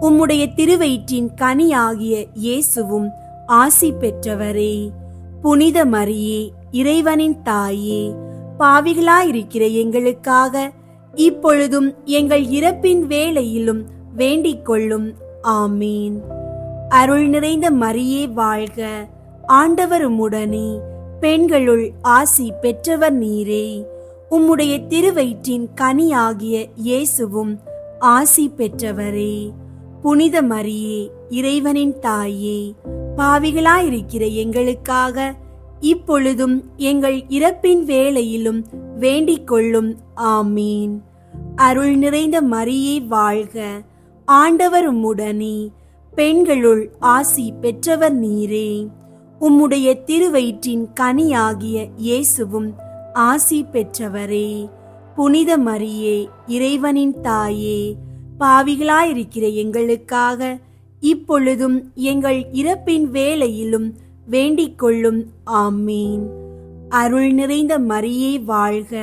உம்முடைய திருவயிற்றின் கனியாகிய இயேசுவும் ஆசி பெற்றவரே. புனித மரியே, இறைவனின் தாயே, பாவிகளாயிருக்கிற எங்களுக்காக இப்பொழுதும் எங்கள் இறப்பின் வேளையிலும் வேண்டிக் கொள்ளும். ஆமீன். அருள் நிறைந்த மரியே வாழ்க, ஆண்டவர் உம்முடனே, பெண்களுள் ஆசி பெற்றவர் நீரே. உம்முடைய திருவயிற்றின் கனியாகிய இயேசுவும் ஆசி பெற்றவரே. புனித மரியே, இறைவனின் தாயே, பாவிகளாயிருக்கிற எங்களுக்காக இப்பொழுதும் எங்கள் இறப்பின் வேளையிலும் வேண்டிக் கொள்ளும். ஆமீன். அருள் நிறைந்த மரியே வாழ்க, ஆண்டவர் உம்முடனே, பெண்களுள் ஆசி பெற்றவர் நீரே. உம்முடைய திருவயிற்றின் கனியாகிய இயேசுவும் ஆசி பெற்றவரே. புனித மரியே, இறைவனின் தாயே, பாவிகளாயிருக்கிற எங்களுக்காக இப்பொழுதும் எங்கள் இறப்பின் வேளையிலும் வேண்டிக் கொள்ளும். ஆமீன். அருள் நிறைந்த மரியே வாழ்க,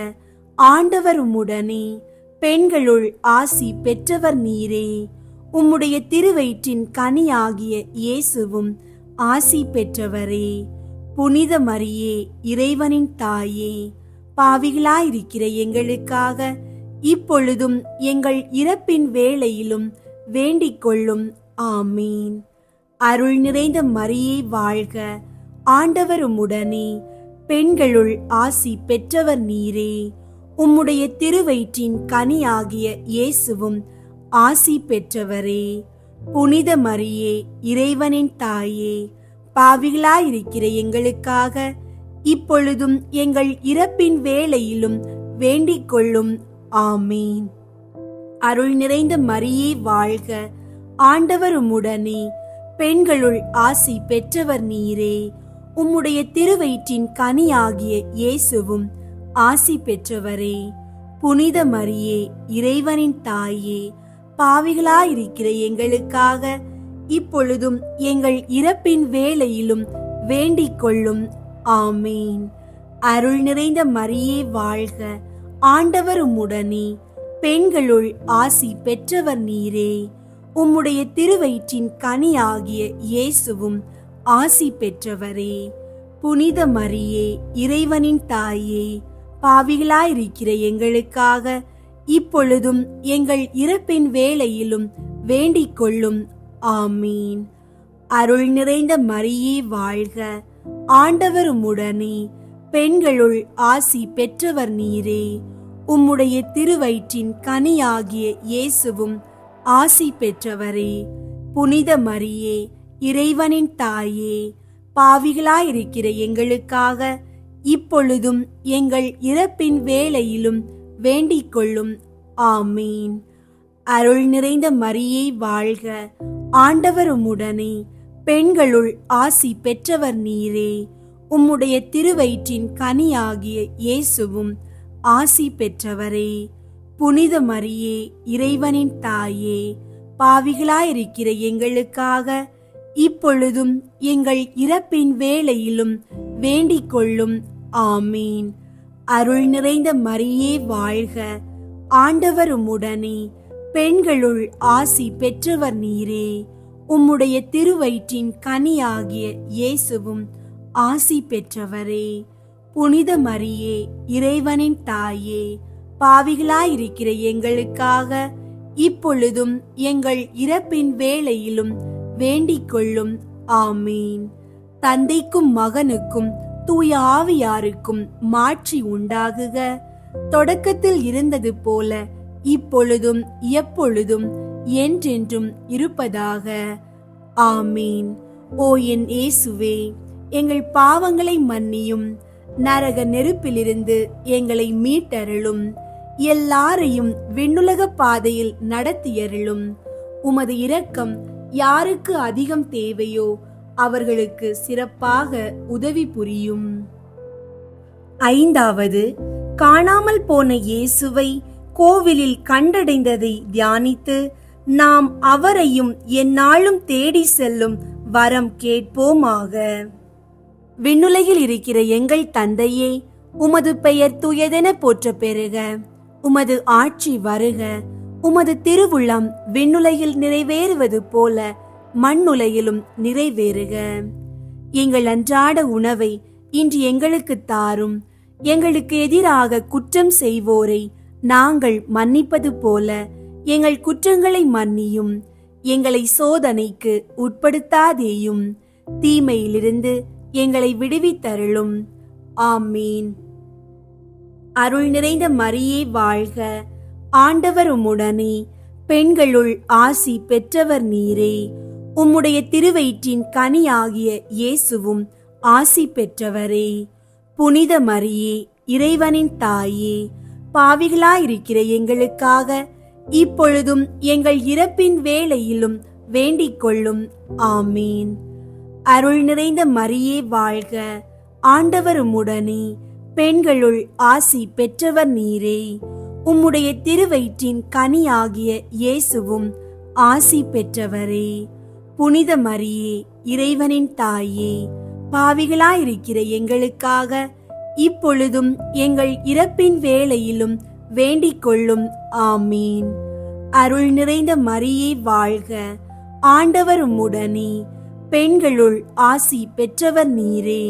ஆண்டவர் உம்முடனே, பெண்களுள் ஆசி பெற்றவர் நீரே. உம்முடைய திருவயிற்றின் கனியாகிய இயேசுவும் ஆசி பெற்றவரே. புனித மரியே, இறைவனின் தாயே, பாவிகளாயிருக்கிற எங்களுக்காக இப்பொழுதும் எங்கள் இறப்பின் வேளையிலும் வேண்டிக் கொள்ளும். ஆமீன். அருள் நிறைந்த மரியே வாழ்க, ஆண்டவர் உம்முடனே, பெண்களுள் ஆசி பெற்றவர் நீரே. உம்முடைய திருவயிற்றின் கனியாகிய இயேசுவும் ஆசி பெற்றவரே. புனித மரியே, இறைவனின் தாயே, பாவிகளாயிருக்கிற எங்களுக்காக இப்பொழுதும் எங்கள் இறப்பின் வேளையிலும் வேண்டிக் கொள்ளும். ஆமீன். அருள் நிறைந்த மரியே வாழ்க, ஆண்டவர் உம்முடனே, பெண்களுள் ஆசி பெற்றவர் நீரே. உம்முடைய திருவயிற்றின் கனியாகிய இயேசுவும் ஆசி பெற்றவரே. புனித மரியே, இறைவனின் தாயே, பாவிகளாயிருக்கிற எங்களுக்காக இப்பொழுதும் எங்கள் இறப்பின் வேளையிலும் வேண்டிக் கொள்ளும். ஆமீன். அருள் நிறைந்த மரியே வாழ்க, ஆண்டவர் உம்முடனே, பெண்களுள் ஆசி பெற்றவர் நீரே. உம்முடைய திருவயிற்றின் கனியாகிய இயேசுவும் ஆசி பெற்றவரே. புனித மரியே, இறைவனின் தாயே, பாவிகளாயிருக்கிற எங்களுக்காக இப்பொழுதும் எங்கள் இறப்பின் வேளையிலும் வேண்டிக் கொள்ளும். ஆமீன். அருள் நிறைந்த மரியே வாழ்க, ஆண்டவர் உம்முடனே, பெண்களுள் ஆசி பெற்றவர் நீரே. உம்முடைய திருவயிற்றின் கனியாகிய இயேசுவும் ஆசி பெற்றவரே. புனித மரியே, இறைவனின் தாயே, பாவிகளாயிருக்கிற எங்களுக்காக இப்பொழுதும் எங்கள் இறப்பின் வேளையிலும் வேண்டிக் கொள்ளும். ஆமீன். அருள் நிறைந்த மரியே வாழ்க, ஆண்டவர் உம்முடனே, பெண்களுள் ஆசி பெற்றவர் நீரே. உம்முடைய திருவயிற்றின் கனியாகிய இயேசுவும் ஆசி பெற்றவரே. புனித மரியே, இறைவனின் தாயே, பாவிகளாயிருக்கிற எங்களுக்காக இப்பொழுதும் எங்கள் இறப்பின் வேளையிலும் வேண்டிக் கொள்ளும். ஆமீன். அருள் நிறைந்த மரியே வாழ்க, ஆண்டவர் உம்முடனே, பெண்களுள் ஆசி பெற்றவர் நீரே. உம்முடைய திருவயிற்றின் கனியாகிய இயேசுவும் ஆசி பெற்றவரே. புனித மரியே, இறைவனின் தாயே, பாவிகளாயிருக்கிற எங்களுக்காக இப்பொழுதும் எங்கள் இறப்பின் வேளையிலும் வேண்டிக் கொள்ளும். ஆமீன். தந்தைக்கும் மகனுக்கும் தூய ஆவியாருக்கும் மாட்சி உண்டாகுக. தொடக்கத்தில் இருந்தது போல இப்பொழுதும் எப்பொழுதும் என்றென்றும் இருப்பதாக. ஆமீன். ஓ என் இயேசுவே, எங்கள் பாவங்களை மன்னியும், நரக நெருப்பிலிருந்து எங்களை மீட்டருளும், எல்லாரையும் விண்ணுலக பாதையில் நடத்தியருளும். உமது இரக்கம் யாருக்கு அதிகம் தேவையோ அவர்களுக்கு சிறப்பாக உதவி புரியும். ஐந்தாவது, காணாமல் போன இயேசுவை கோவிலில் கண்டடைந்ததை தியானித்து நாம் அவரையும் எந்நாளும் தேடி செல்லும் வரம் கேட்போமாக. விண்ணுலகில் இருக்கிற எங்கள் தந்தையே, உமது பெயர் தூயதென போற்ற பெறுக. உமது ஆட்சி வருக. உமது திருவுள்ளம் விண்ணுலகில் நிறைவேறுவது போல மண்ணுலகிலும் நிறைவேறுக. எங்கள் அன்றாட உணவை இன்று எங்களுக்கு தாரும். எங்களுக்கு எதிராக குற்றம் செய்வோரை நாங்கள் மன்னிப்பது போல எங்கள் குற்றங்களை மன்னியும். எங்களை சோதனைக்கு உட்படுத்தாதேயும், தீமையிலிருந்து எங்களை விடுவித்தருளும். ஆமீன். அருள் நிறைந்த மரியே வாழ்க, ஆண்டவர் உம்முடனே, பெண்களுள் ஆசி பெற்றவர் நீரே. உம்முடைய திருவயிற்றின் கனியாகிய இயேசுவும் ஆசி பெற்றவரே. புனித மரியே, இறைவனின் தாயே, பாவிகளாயிருக்கிற எங்களுக்காக இப்பொழுதும் எங்கள் இறப்பின் வேளையிலும் வேண்டிக் கொள்ளும். ஆமீன். அருள் நிறைந்த மரியே வாழ்க, ஆண்டவர் உம்முடனே, பெண்களுள் ஆசி பெற்றவர் நீரே. உம்முடைய திருவயிற்றின் கனியாகிய இயேசுவும் ஆசி பெற்றவரே. புனித மரியே, இறைவனின் தாயே, பாவிகளாயிருக்கிற எங்களுக்காக இப்பொழுதும் எங்கள் இறப்பின் வேளையிலும் வேண்டிக் கொள்ளும். ஆமீன். அருள் நிறைந்த மரியே வாழ்க, ஆண்டவர் உம்முடனே, பெண்களுள் ஆசி பெற்றவர் நீரே.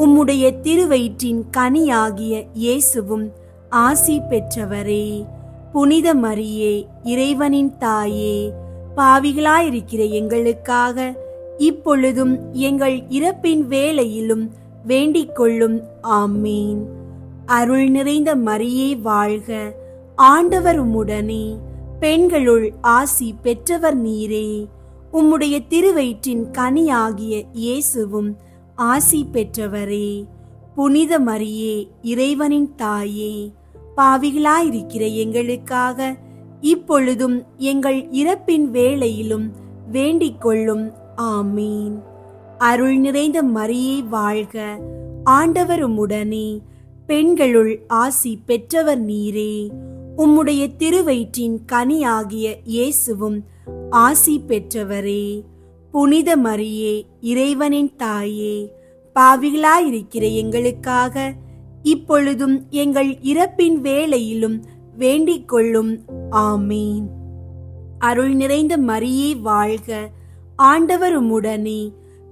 உம்முடைய திருவயிற்றின் கனியாகிய இயேசுவும் ஆசி பெற்றவரே. புனித மரியே, இறைவனின் தாயே, பாவிகளாயிருக்கிற எங்களுக்காக இப்பொழுதும் எங்கள் இறப்பின் வேளையிலும் வேண்டிக் கொள்ளும். ஆமீன். அருள் நிறைந்த மரியே வாழ்க, ஆண்டவர் உம்முடனே, பெண்களுள் ஆசி பெற்றவர் நீரே. உம்முடைய திருவயிற்றின் கனியாகிய இயேசுவும் ஆசி பெற்றவரே. புனித மரியே, இறைவனின் தாயே, பாவிகளாயிருக்கிற எங்களுக்காக இப்பொழுதும் எங்கள் இறப்பின் வேளையிலும் வேண்டிக் கொள்ளும். ஆமீன். அருள் நிறைந்த மரியே வாழ்க, ஆண்டவர் உம்முடனே, பெண்களுள் ஆசி பெற்றவர் நீரே. உம்முடைய திருவயிற்றின் கனியாகிய இயேசுவும் ஆசி பெற்றவரே. புனித மரியே, இறைவனின் தாயே, பாவிகளாயிருக்கிற எங்களுக்காக இப்பொழுதும் எங்கள் இறப்பின் வேளையிலும் வேண்டிக் கொள்ளும். ஆமீன். அருள் நிறைந்த மரியே வாழ்க, ஆண்டவர் உம்முடனே,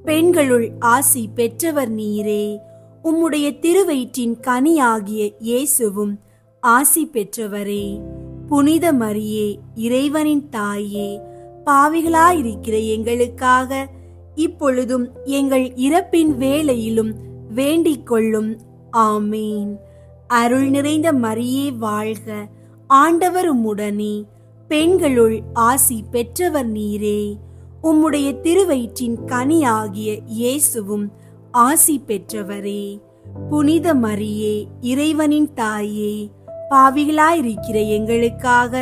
பெண்களுள் ஆசி பெற்றவர் நீரே. உம்முடைய திருவயிற்றின் கனியாகிய இயேசுவும் ஆசி பெற்றவரே. புனித மரியே, இறைவனின் தாயே, பாவிகளாயிருக்கிற எங்களுக்காக இப்பொழுதும் எங்கள் இறப்பின் வேளையிலும் வேண்டிக் கொள்ளும். ஆமீன். அருள் நிறைந்த மரியே வாழ்க, ஆண்டவர் உம்முடனே, பெண்களுள் ஆசி பெற்றவர் நீரே. உம்முடைய திருவயிற்றின் கனியாகிய இயேசுவும் ஆசி பெற்றவரே. புனித மரியே, இறைவனின் தாயே, பாவிகளாயிருக்கிற எங்களுக்காக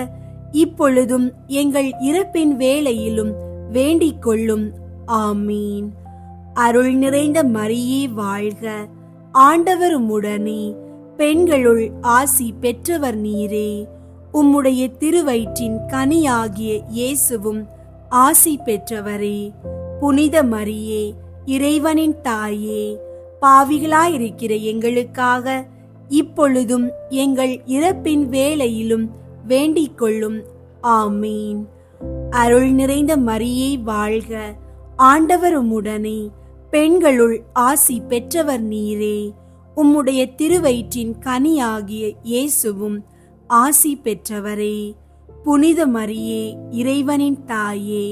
இப்பொழுதும் எங்கள் இறப்பின் வேளையிலும் வேண்டிக் கொள்ளும். ஆமீன். அருள் நிறைந்த மரியே வாழ்க, ஆண்டவர் உம்முடனே, பெண்களுள் ஆசி பெற்றவர் நீரே. உம்முடைய திருவயிற்றின் கனியாகிய இயேசுவும் ஆசி பெற்றவரே. புனித மரியே, இறைவனின் தாயே, பாவிகளாயிருக்கிற எங்களுக்காக இப்பொழுதும் எங்கள் இறப்பின் வேளையிலும் வேண்டிக் கொள்ளும். ஆமீன். அருள் நிறைந்த மரியே வாழ்க, ஆண்டவர் உம்முடனே, பெண்களுள் ஆசி பெற்றவர் நீரே. உம்முடைய திருவயிற்றின் கனியாகிய இயேசுவும் ஆசி பெற்றவரே. புனித மரியே, இறைவனின் தாயே,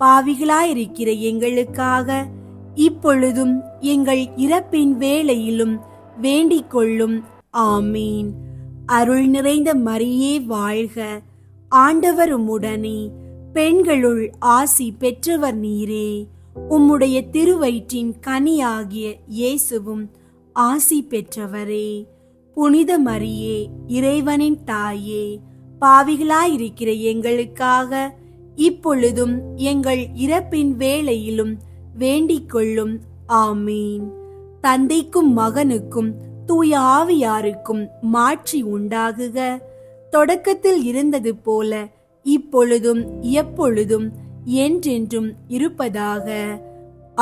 பாவிகளாயிருக்கிற எங்களுக்காக இப்பொழுதும் எங்கள் இறப்பின் வேளையிலும் வேண்டிக் கொள்ளும். ஆமீன். அருள் நிறைந்த மரியே வாழ்க, ஆண்டவர் உம்முடனே, பெண்களுள் ஆசி பெற்றவர் நீரே. உம்முடைய திருவயிற்றின் கனியாகிய இயேசுவும் ஆசி பெற்றவரே. புனித மரியே, இறைவனின் தாயே, பாவிகளாயிருக்கிற எங்களுக்காக இப்பொழுதும் எங்கள் இறப்பின் வேளையிலும் வேண்டிக் கொள்ளும். ஆமீன். தந்தைக்கும் மகனுக்கும் தூய ஆவியாருக்கும் மாட்சி உண்டாகுக. தொடக்கத்தில் இருந்தது போல இப்பொழுதும் எப்பொழுதும் என்றென்றும் இருப்பதாக.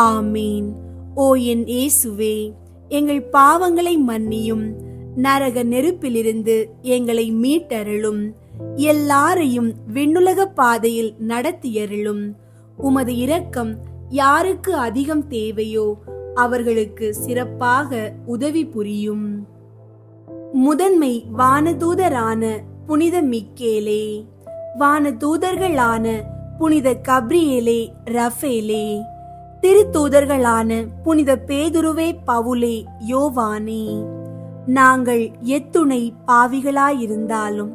ஆமீன். ஓ என் இயேசுவே, எங்கள் பாவங்களை மன்னியும், நரக நெருப்பிலிருந்து எங்களை மீட்டருளும், எல்லாரையும் விண்ணுலக பாதையில் நடத்தியருளும். உமது இரக்கம் யாருக்கு அதிகம் தேவையோ அவர்களுக்கு சிறப்பாக உதவி புரியும். முதன்மை வானதூதரான புனித மிக்கேலே, வானதூதர்களான புனித கப்ரியேலே, ரஃபேலே, திருத்தூதர்களான புனித பேதுருவே, பவுலே, யோவானே, நாங்கள் எத்துணை பாவிகளாயிருந்தாலும்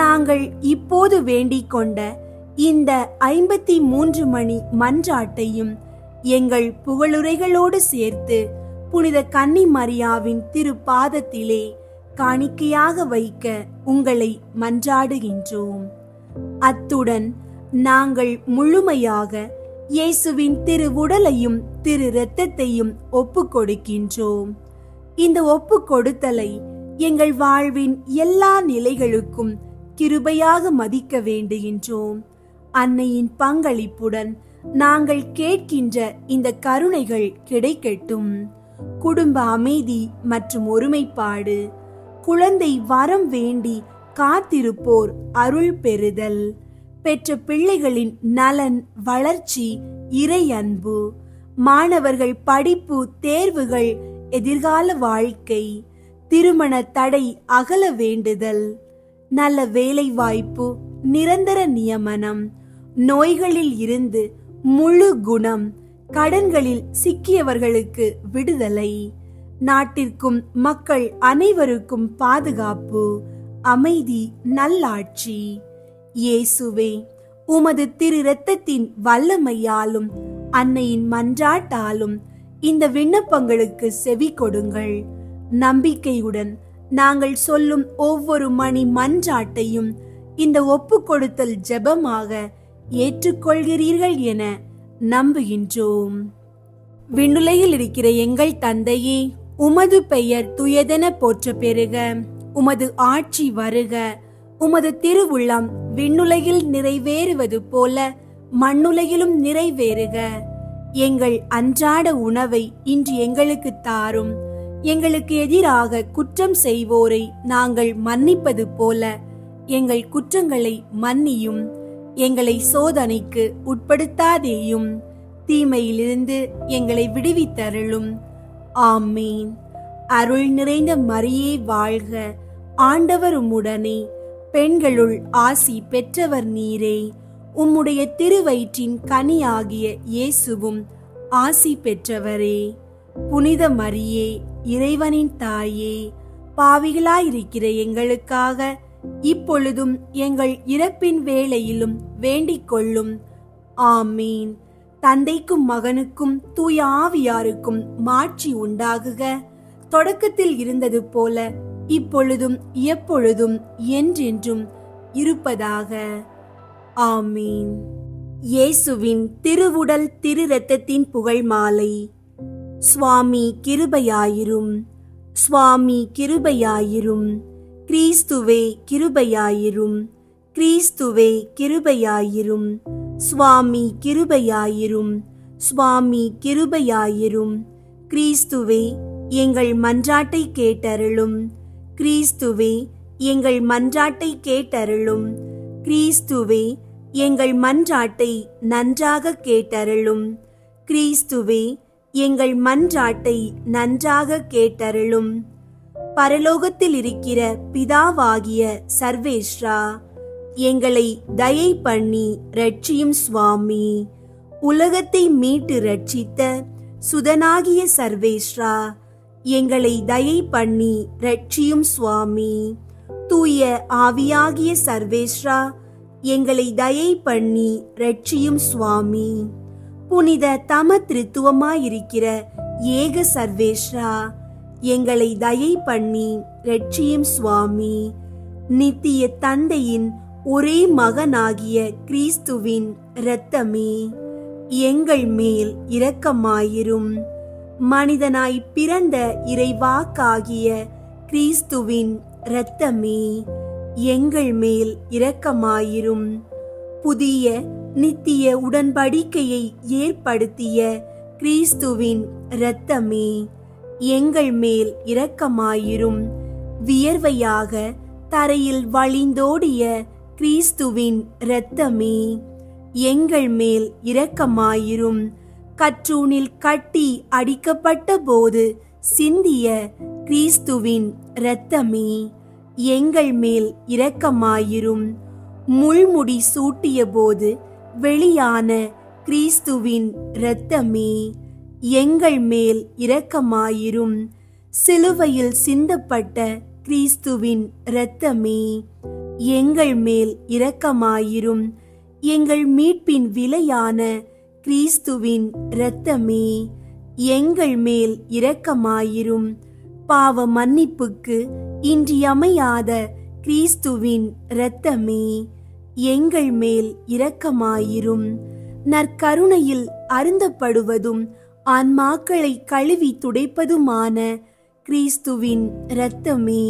நாங்கள் இப்போது வேண்டிக் கொண்ட இந்த 53 மணி மன்றாட்டையும் எங்கள் புகழுரைகளோடு சேர்த்து புனித கன்னி மரியாவின் திருப்பாதத்திலே காணிக்கையாக வைக்க உங்களை மன்றாடுகின்றோம். அத்துடன் நாங்கள் முழுமையாக இயேசுவின் திரு உடலையும் திரு இரத்தத்தையும் ஒப்பு கொடுக்கின்றோம். இந்த ஒப்பு கொடுத்தலை எங்கள் வாழ்வின் எல்லா நிலைகளுக்கும் கிருபையாக மதிக்க வேண்டுகின்றோம். அன்னையின் பங்களிப்புடன் நாங்கள் கேட்கின்ற இந்த கருணைகள் கிடைக்கட்டும். குடும்ப அமைதி மற்றும் ஒருமைப்பாடு, குழந்தை வரம் வேண்டி காத்திருப்போர் அருள் பெறுதல், பெற்ற பிள்ளைகளின் நலன், வளர்ச்சி, இறை அன்பு, மாணவர்கள் படிப்பு, தேர்வுகள், எதிர்கால வாழ்க்கை, திருமண தடை அகல வேண்டுதல், நல்ல வேலை வாய்ப்பு, நிரந்தர நியமனம், நோய்களில் இருந்து முழு குணம், கடன்களில் சிக்கியவர்களுக்கு விடுதலை, நாட்டிற்கும் மக்கள் அனைவருக்கும் பாதுகாப்பு, அமைதி, நல்லாட்சி. இயேசுவே, உமது திரு இரத்தத்தின் வல்லமையாலும் அன்னையின் மன்றாட்டாலும் இந்த விண்ணப்பங்களுக்கு செவி கொடுங்கள். நம்பிக்கையுடன் நாங்கள் சொல்லும் ஒவ்வொரு மணி மன்றாட்டையும் இந்த ஒப்பு கொடுத்தல் ஜெபமாக ஏற்றுக்கொள்கிறீர்கள் என நம்புகின்றோம். விண்ணுலகில் இருக்கிற எங்கள் தந்தையே, உமது பெயர் துயதென போற்ற பெறுக. உமது ஆட்சி வருக. உமது திருவுள்ளம் விண்ணுலகில் நிறைவேறுவது போல மண்ணுலகிலும் நிறைவேறுக. எங்கள் அன்றாட உணவை இன்று எங்களுக்கு தாரும். எங்களுக்கு எதிராக குற்றம் செய்வோரை நாங்கள் மன்னிப்பது போல எங்கள் குற்றங்களை மன்னியும். எங்களை சோதனைக்கு உட்படுத்தாதேயும், தீமையிலிருந்து எங்களை விடுவித்தருளும். ஆமீன். அருள் நிறைந்த மரியே வாழ்க. ஆண்டவர் உம்முடனே, பெண்களுள் ஆசி பெற்றவர் நீரே. உம்முடைய திருவயிற்றின் கனியாகிய இயேசுவும் ஆசி பெற்றவரே. புனித மரியே, இறைவனின் தாயே, பாவிகளாயிருக்கிற எங்களுக்காக இப்பொழுதும் எங்கள் இறப்பின் வேளையிலும் வேண்டிக் கொள்ளும். ஆமீன். தந்தைக்கும் மகனுக்கும் தூய ஆவியாருக்கும் மாட்சி உண்டாகுக. தொடக்கத்தில் இருந்தது போல இப்பொழுதும் எப்பொழுதும் என்றென்றும் இருப்பதாக. ஆமீன். இயேசுவின் திருவுடல் திரு இரத்தத்தின் புகழ் மாலை. சுவாமி கிருபையாயிரும். சுவாமி கிருபையாயிரும். கிறிஸ்துவே கிருபையாயிரும். கிறிஸ்துவே கிருபையாயிரும். சுவாமி கிருபையாயிரும். சுவாமி கிருபையாயிரும். கிறிஸ்துவே எங்கள் மன்றாட்டை கேட்டருளும். கிறிஸ்துவே எங்கள் மன்றாட்டை கேட்டருளும். கிறிஸ்துவே எங்கள் மன்றாட்டை நன்றாக கேட்டருளும். கிறிஸ்துவே எங்கள் மன்றாட்டை நன்றாக கேட்டருளும். பரலோகத்தில் இருக்கிற பிதாவாகிய சர்வேஸ்வரா, எங்களை தயை பண்ணி ரட்சியும் சுவாமி. உலகத்தை மீட்டு ரட்சித்த சுதனாகிய சர்வேஸ்வரா, எங்களை தயை பண்ணி ரட்சியும் சுவாமி. தூய ஆவியாகிய சர்வேஸ்வரா, எங்களை தயை பண்ணி ரட்சியும் சுவாமி. புனித தம திருத்துவமாயிருக்கிற ஏக சர்வேஸ்வரா, எங்களை தயை பண்ணி ரட்சியும் சுவாமி. நித்திய தந்தையின் ஒரே மகனாகிய கிறிஸ்துவின் இரத்தமே, எங்கள் மேல் இரக்கமாயிரும். மனிதனாய் பிறந்த இறைவாக்காகிய கிறிஸ்துவின் இரத்தமே, எங்கள் மேல் இரக்கமாயிரும். புதிய நித்திய உடன்படிக்கையை ஏற்படுத்திய கிறிஸ்துவின் இரத்தமே, எங்கள் மேல் இரக்கமாயிரும். வியர்வையாக தரையில் வழிந்தோடிய கிறிஸ்துவின் இரத்தமே, எங்கள் மேல் இரக்கமாயிரும். கற்றூனில் கட்டி அடிக்கப்பட்ட போது சிந்திய கிறிஸ்துவின் இரத்தமே, எங்கள் மேல் இரக்கமாயிரும். முள்முடி சூட்டிய போது வெளியான கிறிஸ்துவின் இரத்தமே, எங்கள் மேல் இரக்கமாயிரும். சிலுவையில் சிந்தப்பட்ட கிறிஸ்துவின் இரத்தமே, எங்கள் மேல் இரக்கமாயிரும். எங்கள் மீட்பின் விலையான கிறிஸ்துவின் இரத்தமே, எங்கள் மேல் இரக்கமாயிரும். பாவ மன்னிப்புக்கு இன்றியமையாத கிறிஸ்துவின் இரத்தமே, எங்கள் மேல் இரக்கமாயிரும். நற்கருணையில் அருந்தப்படுவதும் ஆன்மாக்களை கழுவி துடைப்பதுமான கிறிஸ்துவின் இரத்தமே,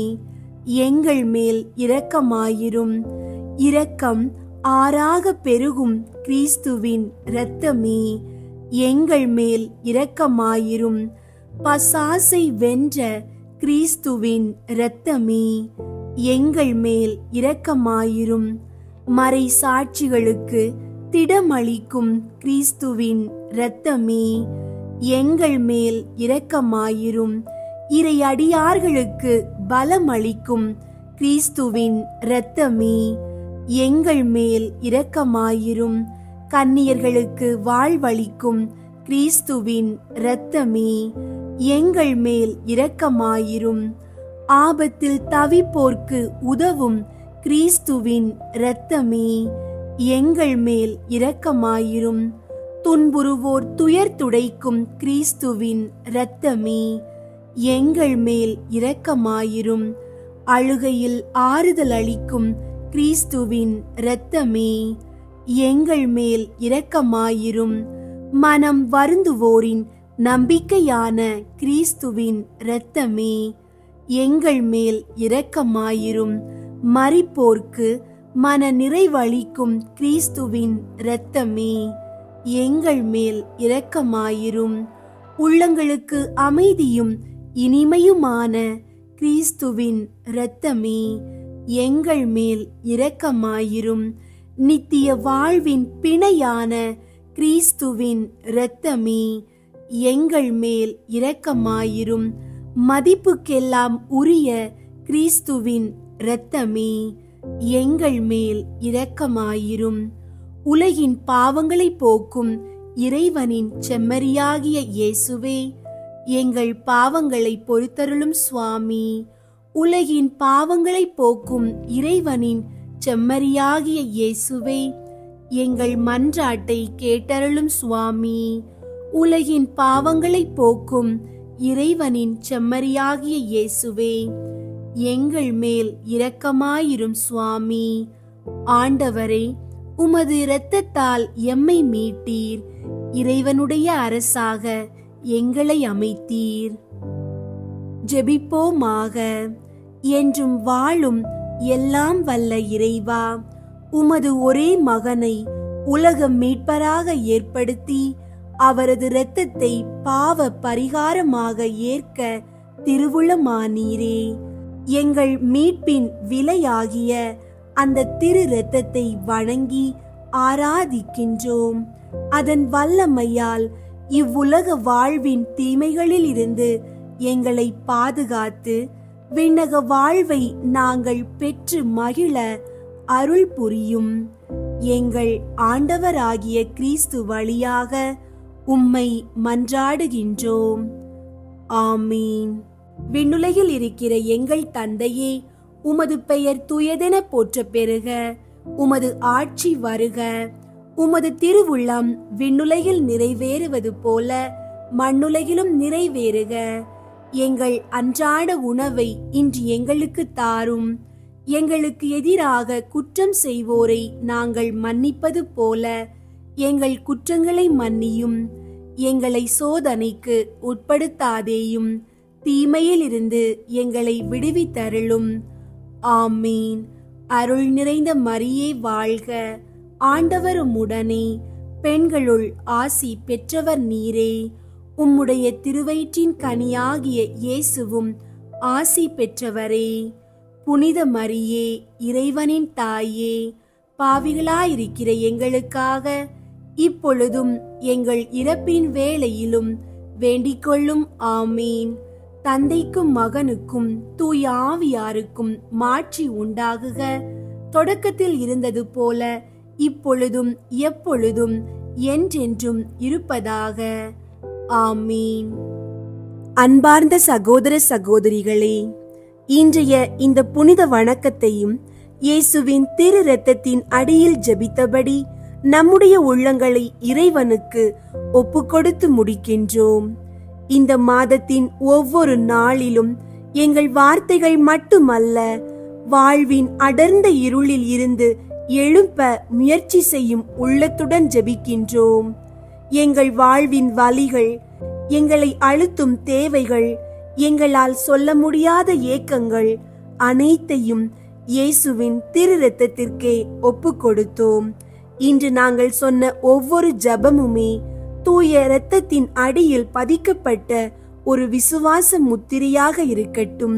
எங்கள் மேல் இரக்கமாயிரும். இரக்கம் ஆறாக பெருகும் கிறிஸ்துவின் இரத்தமே, எங்கள் மேல் இரக்கமாயிரும். பசாசை வென்ற கிறிஸ்துவின் இரத்தமே, எங்கள் மேல் இரக்கமாயிரும். மறை சாட்சிகளுக்கு திடமளிக்கும் கிறிஸ்துவின் இரத்தமே, எங்கள் மேல் இரக்கமாயிரும். இறையடியார்களுக்கு பலமளிக்கும் கிறிஸ்துவின் இரத்தமே, எங்கள் மேல் இரக்கமாயிரும். கன்னியர்களுக்கு வாழ்வளிக்கும் கிறிஸ்துவின் இரத்தமே, எங்கள் மேல் இரக்கமாயிரும். ஆபத்தில் தவிப்போர்க்கு உதவும் கிறிஸ்துவின் இரத்தமே, எங்கள் மேல் இரக்கமாயிரும். துன்புறுவோர் துயர் துடைக்கும் கிறிஸ்துவின் இரத்தமே, எங்கள் மேல் இரக்கமாயிரும். அழுகையில் ஆறுதல் அளிக்கும் கிறிஸ்துவின் இரத்தமே, எங்கள் மேல் இரக்கமாயிரும். மனம் வருந்துவோரின் நம்பிக்கையான கிறிஸ்துவின் இரத்தமே, எங்கள் மேல் இரக்கமாயிரும். மரிப்போர்க்கு மன நிறைவளிக்கும் கிறிஸ்துவின் இரத்தமே, எங்கள் மேல் இரக்கமாயிரும். உள்ளங்களுக்கு அமைதியும் இனிமையுமான கிறிஸ்துவின் இரத்தமே, எங்கள் மேல் இரக்கமாயிரும். நித்திய வாழ்வின் பிணையான கிறிஸ்துவின் இரத்தமே, எங்கள் மேல் இரக்கமாயிரும். மதிப்புக்கெல்லாம் உரிய கிறிஸ்துவின் இரத்தமே, எங்கள் மேல் இரக்கமாயிரும். உலகின் பாவங்களை போக்கும் இறைவனின் செம்மறியாகிய இயேசுவே, எங்கள் பாவங்களை பொறுத்தருளும் சுவாமி. உலகின் பாவங்களை போக்கும் இறைவனின் செம்மறியாகிய இயேசுவே, எங்கள் மன்றாட்டை கேட்டருளும் சுவாமி. உலகின் பாவங்களை போக்கும் இறைவனின் செம்மறியாகிய இயேசுவே, எங்கள் மேல் இரக்கமாயிரும் சுவாமி. ஆண்டவரே, உமது இரத்தத்தால் எம்மை மீட்டீர். இறைவனுடைய அரசாக எங்களை அமைத்தீர். ஜெபிப்போமாக. என்றும் வாழும் எல்லாம் வல்ல இறைவா, உமது ஒரே மகனை உலக மீட்பராக ஏற்படுத்தி அவரது இரத்தத்தை பாவ பரிகாரமாக ஏற்க திருவுளமானீரே. எங்கள் மீட்பின் விலையாகிய அந்த திரு இரத்தத்தை வணங்கி ஆராதிக்கின்றோம். அதன் வல்லமையால் இவ்வுலக வாழ்வின் தீமைகளில் இருந்து எங்களை பாதுகாத்து விண்ணக வாழ்வை நாங்கள் பெற்று மகிழ அருள் புரியும். எங்கள் ஆண்டவராகிய கிறிஸ்து வழியாக உம்மை மன்றாடுகின்றோம். ஆமீன். விண்ணுலகில் இருக்கிற எங்கள் தந்தையே, உமது பெயர் தூயதென போற்ற பெறுக. உமது ஆட்சி வருக. உமது திருவுள்ளம் விண்ணுலகில் நிறைவேறுவது போல மண்ணுலகிலும் நிறைவேறுக. எங்கள் அன்றாட உணவை இன்று எங்களுக்கு தாரும். எங்களுக்கு எதிராக குற்றம் செய்வோரை நாங்கள் மன்னிப்பது போல எங்கள் குற்றங்களை மன்னியும். எங்களை சோதனைக்கு உட்படுத்தாதேயும், தீமையிலிருந்து எங்களை விடுவித்தருளும். ஆமீன். அருள் நிறைந்த மரியே வாழ்க. ஆண்டவர் உம்முடனே, பெண்களுள் ஆசி பெற்றவர் நீரே. உம்முடைய திருவயிற்றின் கனியாகிய இயேசுவும் ஆசி பெற்றவரே. புனித மரியே, இறைவனின் தாயே, பாவிகளாயிருக்கிற எங்களுக்காக இப்பொழுதும் எங்கள் இறப்பின் வேளையிலும் வேண்டிக்கொள்ளும். ஆமீன். தந்தைக்கும் மகனுக்கும் தூய ஆவியாருக்கும் மாட்சி உண்டாகுக. தொடக்கத்தில் இருந்தது போல இப்பொழுதும் எப்பொழுதும் என்றென்றும் இருப்பதாக. ஆமீன். அன்பார்ந்த சகோதர சகோதரிகளே, இன்றைய இந்த புனித வணக்கத்தையும் இயேசுவின் திரு இரத்தத்தின் அடியில் ஜெபித்தபடி நம்முடைய உள்ளங்களை இறைவனுக்கு ஒப்புக்கொடுத்து முடிக்கின்றோம். இந்த மாதத்தின் ஒவ்வொரு நாளிலும் எங்கள் வார்த்தைகள் மட்டுமல்ல, வாழ்வின் அடர்ந்த இருளில் இருந்து எழுப்ப முயற்சி செய்யும் உள்ளத்துடன் ஜெபிக்கின்றோம். எங்கள் வாழ்வின் வலிகள், எங்களை அழுத்தும் தேவைகள், எங்களால் சொல்ல முடியாத ஏக்கங்கள் அனைத்தையும் இயேசுவின் திரு இரத்தத்திற்கே ஒப்பு கொடுத்தோம். இன்று நாங்கள் சொன்ன ஒவ்வொரு ஜெபமுமே தூய இரத்தத்தின் அடியில் பதிக்கப்பட்ட ஒரு விசுவாச முத்திரையாக இருக்கட்டும்.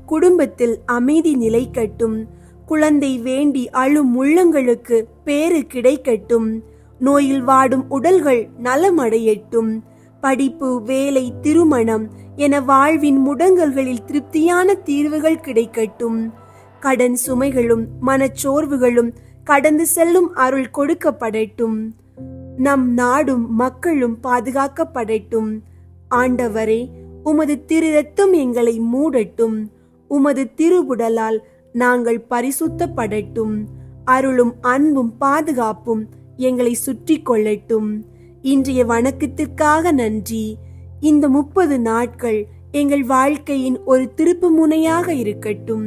குடும்பத்தில் அமைதி நிலைக்கட்டும். குழந்தை வேண்டி அழும் உள்ளங்களுக்கு பேறு கிடைக்கட்டும். நோயில் வாடும் உடல்கள் நலமடையட்டும். படிப்பு, வேலை, திருமணம் என வாழ்வின் முடங்கல்களில் திருப்தியான தீர்வுகள் கிடைக்கட்டும். கடன் சுமைகளும் மனச்சோர்வுகளும் கடந்து செல்லும் அருள் கொடுக்கப்படட்டும். நம் நாடும் மக்களும் பாதுகாக்கப்படட்டும். ஆண்டவரே, உமது திரு இரத்தம் எங்களை மூடட்டும். உமது திருவுடலால் நாங்கள் பரிசுத்தப்படட்டும். அருளும் அன்பும் பாதுகாப்பும் எங்களை சுற்றி கொள்ளட்டும். இன்றைய வணக்கத்திற்காக நன்றி. இந்த 30 நாட்கள் எங்கள் வாழ்க்கையின் ஒரு திருப்பு முனையாக இருக்கட்டும்.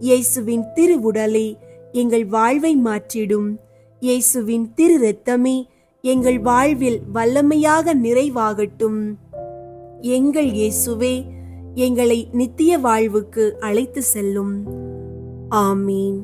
இயேசுவின் திருவுடலே எங்கள் வாழ்வை மாற்றிடும். இயேசுவின் திரு இரத்தமே எங்கள் வாழ்வில் வல்லமையாக நிறைவாகட்டும். எங்கள் இயேசுவே, எங்களை நித்திய வாழ்வுக்கு அழைத்து செல்லும். ஆமீன்.